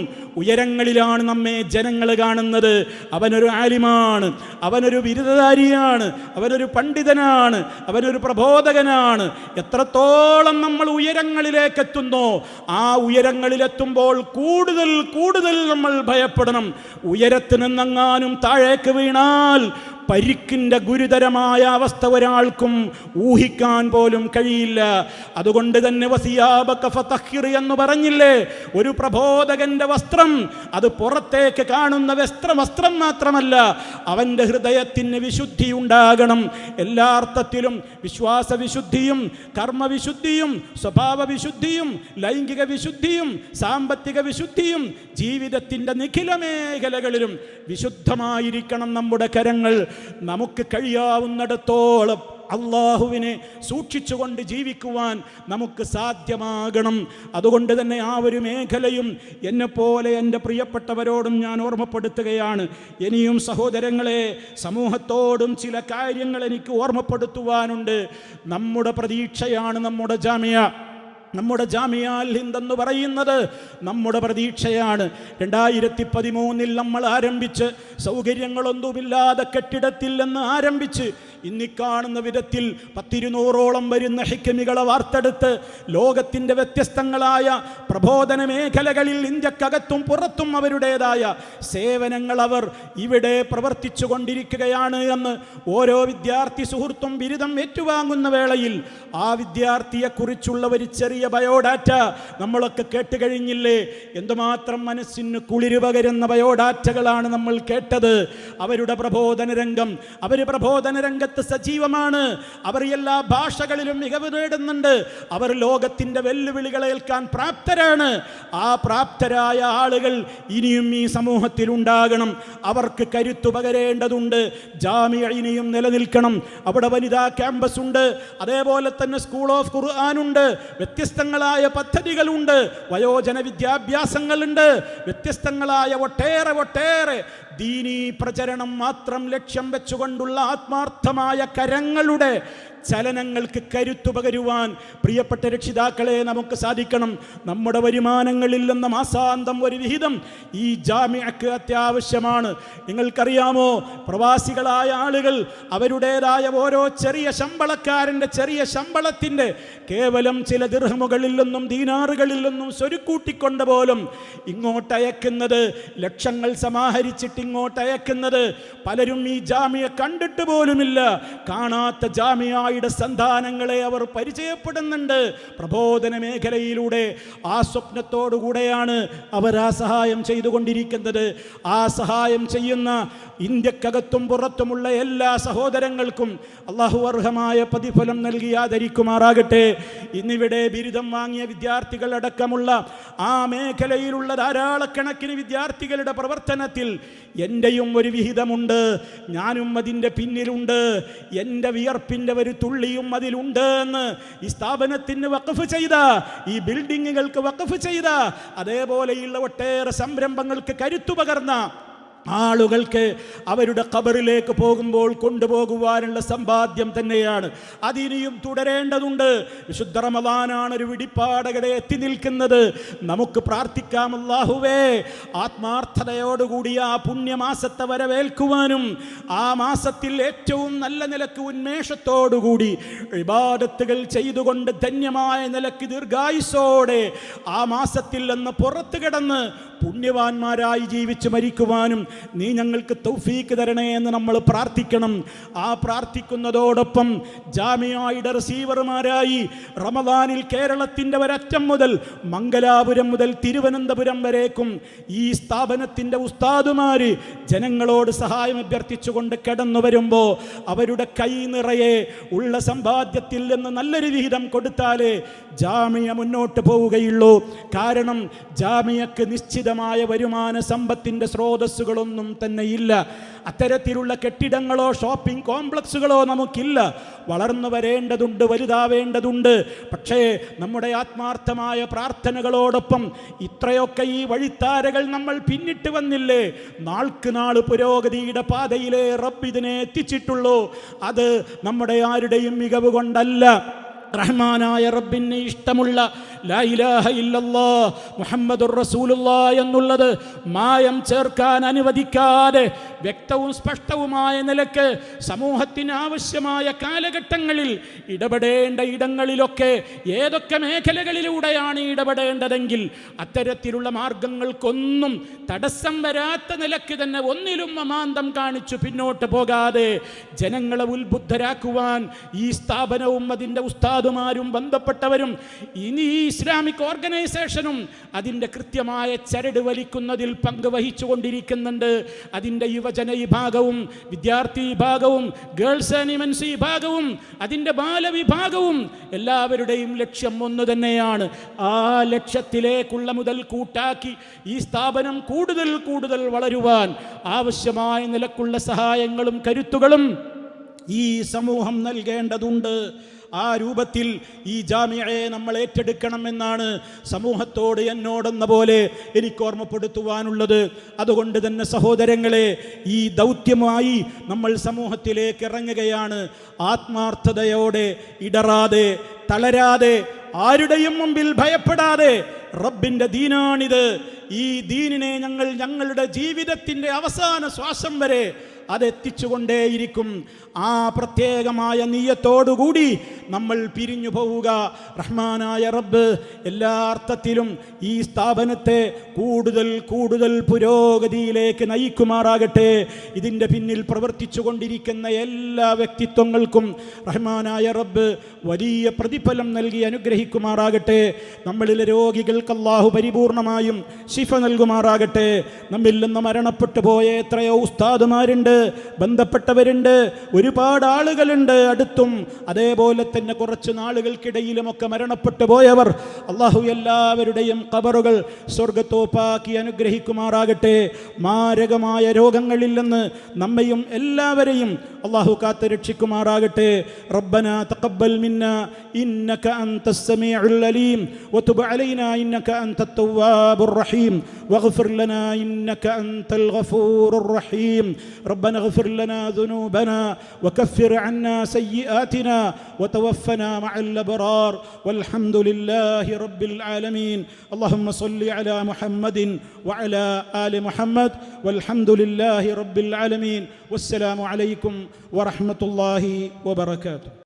ഉയരങ്ങളിലാണ് നമ്മെ ജനങ്ങൾ കാണുന്നത്. അവനൊരു ആലിമാണ്, അവനൊരു ബിരുദധാരിയാണ്, അവനൊരു പണ്ഡിതനാണ്, അവനൊരു പ്രബോധകനാണ്. എത്രത്തോളം നമ്മൾ ഉയരങ്ങളിലേക്ക് എത്തുന്നോ ആ ഉയരങ്ങളിലെത്തുമ്പോൾ കൂടുതൽ കൂടുതൽ നമ്മൾ ഭയപ്പെടണം. ഉയരത്തിൽ നിന്നെങ്ങാനും താഴേക്ക് വീണാൽ പരിക്കിൻ്റെ ഗുരുതരമായ അവസ്ഥ ഒരാൾക്കും ഊഹിക്കാൻ പോലും കഴിയില്ല. അതുകൊണ്ട് തന്നെ വസിയാബക ഫതഹിർ എന്ന് പറഞ്ഞില്ലേ, ഒരു പ്രബോധകന്റെ വസ്ത്രം അത് പുറത്തേക്ക് കാണുന്ന വസ്ത്രം മാത്രമല്ല, അവൻ്റെ ഹൃദയത്തിന് വിശുദ്ധി ഉണ്ടാകണം. എല്ലാ അർത്ഥത്തിലും വിശ്വാസവിശുദ്ധിയും കർമ്മവിശുദ്ധിയും സ്വഭാവവിശുദ്ധിയും ലൈംഗിക വിശുദ്ധിയും സാമ്പത്തിക വിശുദ്ധിയും ജീവിതത്തിൻ്റെ നിഖില മേഖലകളിലും വിശുദ്ധമായിരിക്കണം നമ്മുടെ കരങ്ങൾ. നമുക്ക് കഴിയാവുന്നിടത്തോളം അള്ളാഹുവിനെ സൂക്ഷിച്ചുകൊണ്ട് ജീവിക്കുവാൻ നമുക്ക് സാധ്യമാകണം. അതുകൊണ്ട് തന്നെ ആ ഒരു മേഖലയും എന്നെപ്പോലെ എൻ്റെ പ്രിയപ്പെട്ടവരോടും ഞാൻ ഓർമ്മപ്പെടുത്തുകയാണ്. ഇനിയും സഹോദരങ്ങളെ, സമൂഹത്തോടും ചില കാര്യങ്ങൾ എനിക്ക് ഓർമ്മപ്പെടുത്തുവാനുണ്ട്. നമ്മുടെ പ്രതീക്ഷയാണ് നമ്മുടെ ജാമിയ. നമ്മുടെ ജാമിഅൽ ഹിന്ദ് എന്ന് പറയുന്നത് നമ്മുടെ പ്രതീക്ഷയാണ്. 2013 നമ്മൾ ആരംഭിച്ച് സൗകര്യങ്ങളൊന്നുമില്ലാതെ കെട്ടിടത്തിൽ നിന്ന് ആരംഭിച്ച് ഇന്നിക്കാണുന്ന വിധത്തിൽ 100-200ഓളം വരുന്ന ഹിക്മികളെ വാർത്തെടുത്ത് ലോകത്തിൻ്റെ വ്യത്യസ്തങ്ങളായ പ്രബോധന മേഖലകളിൽ ഇന്ത്യക്കകത്തും പുറത്തും അവരുടേതായ സേവനങ്ങൾ അവർ ഇവിടെ പ്രവർത്തിച്ചു കൊണ്ടിരിക്കുകയാണ് എന്ന് ഓരോ വിദ്യാർത്ഥി സുഹൃത്തും ബിരുദം ഏറ്റുവാങ്ങുന്ന വേളയിൽ ആ വിദ്യാർത്ഥിയെക്കുറിച്ചുള്ള ഒരു ചെറിയ ബയോഡാറ്റ നമ്മളൊക്കെ കേട്ട് കഴിഞ്ഞില്ലേ? എന്തുമാത്രം മനസ്സിന് കുളിര് പകരുന്ന ബയോഡാറ്റകളാണ് നമ്മൾ കേട്ടത്. അവരുടെ പ്രബോധന രംഗം, അവർ പ്രബോധന രംഗത്ത് സജീവമാണ്. അവർ എല്ലാ ഭാഷകളിലും മികവ് നേടുന്നുണ്ട്. അവർ ലോകത്തിൻ്റെ വെല്ലുവിളികളെ ഏൽക്കാൻ പ്രാപ്തരാണ്. ആ പ്രാപ്തരായ ആളുകൾ ഇനിയും ഈ സമൂഹത്തിൽ ഉണ്ടാകണം. അവർക്ക് കരുത്തു പകരേണ്ടതുണ്ട്. ജാമിഅ ഇനിയും നിലനിൽക്കണം. അവിടെ വനിതാ ക്യാമ്പസ് ഉണ്ട്, അതേപോലെ തന്നെ സ്കൂൾ ഓഫ് ഖുർആൻ ഉണ്ട്, വ്യത്യസ്തങ്ങളായ പദ്ധതികളുണ്ട്, വയോജന വിദ്യാഭ്യാസങ്ങളുണ്ട്, വ്യത്യസ്തങ്ങളായ ഒട്ടേറെ ദീനീ പ്രചരണം മാത്രം ലക്ഷ്യം വെച്ചുകൊണ്ടുള്ള ആത്മാർത്ഥമായ കരങ്ങളുടെ ചലനങ്ങൾക്ക് കരുത്തു പകരുവാൻ പ്രിയപ്പെട്ട രക്ഷിതാക്കളെ നമുക്ക് സാധിക്കണം. നമ്മുടെ വരുമാനങ്ങളിൽ നിന്ന് മാസാന്തം ഒരു വിഹിതം ഈ ജാമിഅക്ക് അത്യാവശ്യമാണ്. നിങ്ങൾക്കറിയാമോ, പ്രവാസികളായ ആളുകൾ അവരുടേതായ ഓരോ ചെറിയ ശമ്പളക്കാരൻ്റെ ചെറിയ ശമ്പളത്തിൻ്റെ കേവലം ചില ദിർഹമുകളിൽ നിന്നും ദീനാറുകളിൽ നിന്നും സ്വരുക്കൂട്ടിക്കൊണ്ട് പോലും ഇങ്ങോട്ടയക്കുന്നത്, ലക്ഷങ്ങൾ സമാഹരിച്ചിട്ട് ഇങ്ങോട്ടയക്കുന്നത് പലരും ഈ ജാമിയ കണ്ടിട്ട് പോലുമില്ല. കാണാത്ത ജാമിയയുടെ സന്താനങ്ങളെ അവർ പരിചയപ്പെടുന്നുണ്ട്. പ്രബോധന മേഖലയിലൂടെ ആ സ്വപ്നത്തോടുകൂടെയാണ് അവർ ആ സഹായം ചെയ്തുകൊണ്ടിരിക്കുന്നത്. ആ സഹായം ചെയ്യുന്ന ഇന്ത്യക്കകത്തും പുറത്തുമുള്ള എല്ലാ സഹോദരങ്ങൾക്കും അള്ളാഹു അർഹമായ പ്രതിഫലം നൽകി ആദരിക്കുമാറാകട്ടെ. ഇന്നിവിടെ ബിരുദം വാങ്ങിയ വിദ്യാർത്ഥികളടക്കമുള്ള ആ മേഖലയിലുള്ള ധാരാളക്കണക്കിന് വിദ്യാർത്ഥികളുടെ പ്രവർത്തനത്തിൽ എൻ്റെയും ഒരു വിഹിതമുണ്ട്, ഞാനും അതിൻ്റെ പിന്നിലുണ്ട്, എൻ്റെ വിയർപ്പിൻ്റെ ഒരു തുള്ളിയും അതിലുണ്ട് എന്ന് ഈ സ്ഥാപനത്തിന് വഖഫ് ചെയ്ത, ഈ ബിൽഡിങ്ങുകൾക്ക് വഖഫ് ചെയ്ത, അതേപോലെയുള്ള ഒട്ടേറെ സംരംഭങ്ങൾക്ക് കരുത്തു പകർന്ന ആളുകൾക്ക് അവരുടെ ഖബറിലേക്ക് പോകുമ്പോൾ കൊണ്ടുപോകുവാനുള്ള സമ്പാദ്യം തന്നെയാണ്. അതിനിയും തുടരേണ്ടതുണ്ട്. വിശുദ്ധ റമദാനാണ് ഒരു വെടിപ്പാടകടെ എത്തി നിൽക്കുന്നത്. നമുക്ക് പ്രാർത്ഥിക്കാം, അല്ലാഹുവേ, ആത്മാർത്ഥതയോടുകൂടി ആ പുണ്യമാസത്തെ വരവേൽക്കുവാനും ആ മാസത്തിൽ ഏറ്റവും നല്ല നിലക്ക് ഉന്മേഷത്തോടുകൂടി ഇബാദത്തുകൾ ചെയ്തുകൊണ്ട് ധന്യമായ നിലക്ക് ദീർഘായുസ്സോടെ ആ മാസത്തിൽ നിന്ന് പുറത്തു കിടന്ന് പുണ്യവാന്മാരായി ജീവിച്ച് മരിക്കുവാനും നീ ഞങ്ങൾക്ക് തൗഫീക്ക് തരണേ എന്ന് നമ്മൾ പ്രാർത്ഥിക്കണം. ആ പ്രാർത്ഥിക്കുന്നതോടൊപ്പം ജാമിയയുടെ റിസീവർമാരായി റമദാനിൽ കേരളത്തിൻ്റെ ഒരറ്റം മുതൽ മംഗലാപുരം മുതൽ തിരുവനന്തപുരം വരേക്കും ഈ സ്ഥാപനത്തിൻ്റെ ഉസ്താദുമാർ ജനങ്ങളോട് സഹായം അഭ്യർത്ഥിച്ചുകൊണ്ട് കിടന്നു വരുമ്പോൾ അവരുടെ കൈ നിറയെ ഉള്ള സമ്പാദ്യത്തിൽ നിന്ന് നല്ലൊരു വിഹിതം കൊടുത്താലേ ജാമിയ മുന്നോട്ട് പോവുകയുള്ളൂ. കാരണം ജാമിയക്ക് നിശ്ചിതമായ വരുമാന സമ്പത്തിൻ്റെ സ്രോതസ്സുകളൊന്നും തന്നെ ഇല്ല. അത്തരത്തിലുള്ള കെട്ടിടങ്ങളോ ഷോപ്പിംഗ് കോംപ്ലക്സുകളോ നമുക്കില്ല. വളർന്നു വരേണ്ടതുണ്ട്, വലുതാവേണ്ടതുണ്ട്. പക്ഷേ നമ്മുടെ ആത്മാർത്ഥമായ പ്രാർത്ഥനകളോടൊപ്പം ഇത്രയൊക്കെ ഈ വഴിത്താരകൾ നമ്മൾ പിന്നിട്ട് വന്നില്ലേ? നാൾക്ക് നാൾ പുരോഗതിയുടെ പാതയിലെ റബ്ബ് ഇതിനെ എത്തിച്ചിട്ടുള്ളൂ. അത് നമ്മുടെ ആരുടെയും മികവ് കൊണ്ടല്ല. റഹ്മാനായ റബ്ബിന് ഇഷ്ടമുള്ള ലാ ഇലാഹ ഇല്ലല്ലാഹ് മുഹമ്മദുർ റസൂലുള്ളാഹ് എന്നുള്ളത് മായം ചേർക്കാൻ അനുവദിക്കാതെ വ്യക്തവും സ്പഷ്ടവുമായ നിലക്ക് സമൂഹത്തിന് ആവശ്യമായ കാലഘട്ടങ്ങളിൽ ഇടപെടേണ്ട ഇടങ്ങളിലൊക്കെ ഏതൊക്കെ മേഖലകളിലൂടെയാണ് ഇടപെടേണ്ടതെങ്കിൽ അത്തരത്തിലുള്ള മാർഗങ്ങൾക്കൊന്നും തടസ്സം വരാത്ത നിലക്ക് തന്നെ ഒന്നിലും അമാന്തം കാണിച്ചു പിന്നോട്ട് പോകാതെ ജനങ്ങളെ ഉത്ബുദ്ധരാക്കുവാൻ ഈ സ്ഥാപനവും അതിൻ്റെ ഉസ്താദുമാരും ബന്ധപ്പെട്ടവരും ഇനി ഈ ഇസ്ലാമിക് ഓർഗനൈസേഷനും അതിൻ്റെ കൃത്യമായ ചരട് വലിക്കുന്നതിൽ പങ്കുവഹിച്ചു കൊണ്ടിരിക്കുന്നുണ്ട്. അതിൻ്റെ യുവജന വിഭാഗവും വിദ്യാർത്ഥി വിഭാഗവും ഗേൾസ് ആൻഡ് വിമൻസ് വിഭാഗവും അതിൻ്റെ ബാലവിഭാഗവും എല്ലാവരുടെയും ലക്ഷ്യം ഒന്ന് തന്നെയാണ്. ആ ലക്ഷ്യത്തിലേക്കുള്ള മുതൽ കൂട്ടാക്കി ഈ സ്ഥാപനം കൂടുതൽ കൂടുതൽ വളരുവാൻ ആവശ്യമായ നിലക്കുള്ള സഹായങ്ങളും കരുത്തുകളും ഈ സമൂഹം നൽകേണ്ടതുണ്ട്. ആ രൂപത്തിൽ ഈ ജാമിഅയെ നമ്മൾ ഏറ്റെടുക്കണമെന്നാണ് സമൂഹത്തോട് എന്നോടെന്ന പോലെ എനിക്ക് ഓർമ്മപ്പെടുത്തുവാനുള്ളത്. അതുകൊണ്ട് തന്നെ സഹോദരങ്ങളെ, ഈ ദൗത്യമായി നമ്മൾ സമൂഹത്തിലേക്ക് ഇറങ്ങുകയാണ്. ആത്മാർത്ഥതയോടെ, ഇടറാതെ, തളരാതെ, ആരുടെയും മുമ്പിൽ ഭയപ്പെടാതെ. റബ്ബിൻ്റെ ദീനാണിത്. ഈ ദീനിനെ ഞങ്ങൾ ഞങ്ങളുടെ ജീവിതത്തിൻ്റെ അവസാന ശ്വാസം വരെ അതെത്തിച്ചുകൊണ്ടേയിരിക്കും. ആ പ്രത്യേകമായ നീയത്തോടുകൂടി നമ്മൾ പിരിഞ്ഞു പോവുക. റഹ്മാനായ റബ്ബ് എല്ലാ അർത്ഥത്തിലും ഈ സ്ഥാപനത്തെ കൂടുതൽ കൂടുതൽ പുരോഗതിയിലേക്ക് നയിക്കുമാറാകട്ടെ. ഇതിൻ്റെ പിന്നിൽ പ്രവർത്തിച്ചു കൊണ്ടിരിക്കുന്ന എല്ലാ വ്യക്തിത്വങ്ങൾക്കും റഹ്മാനായ റബ്ബ് വലിയ പ്രതിഫലം നൽകി അനുഗ്രഹിക്കുമാറാകട്ടെ. നമ്മളിലെ രോഗികൾക്ക് അല്ലാഹു പരിപൂർണമായും ശിഫ നൽകുമാറാകട്ടെ. നമ്മിൽ നിന്ന് മരണപ്പെട്ടു പോയ എത്രയോ ഉസ്താദുമാരുണ്ട്, ബന്ധപ്പെട്ടവരുണ്ട്, ഒരുപാട് ആളുകളുണ്ട് അടുത്തും അതേപോലെ തന്നെ കുറച്ച് നാളുകൾക്കിടയിലുമൊക്കെ മരണപ്പെട്ടു പോയവർ, അള്ളാഹു എല്ലാവരുടെയും ഖബറുകൾ സ്വർഗത്തോപ്പാക്കി അനുഗ്രഹിക്കുമാറാകട്ടെ. മാരകമായ രോഗങ്ങളിൽ നിന്ന് നമ്മയും എല്ലാവരെയും അള്ളാഹു കാത്ത് രക്ഷിക്കുമാറാകട്ടെ. റബ്ബനാ തഖബ്ബൽ മിന്നാ ഇന്നക അൻതസ് സമീഉൽ അലീം വതുബ് അലൈനാ ഇന്നക അൻതത് തവ്വാബുർ റഹീം വഗ്ഫിർ ലനാ ഇന്നക അൻതൽ ഗഫൂറുർ റഹീം. റബ്ബനാ اغفر لنا ذنوبنا وكفر عنا سيئاتنا وتوفنا مع الأبرار والحمد لله رب العالمين. اللهم صل على محمد وعلى آل محمد والحمد لله رب العالمين. والسلام عليكم ورحمة الله وبركاته.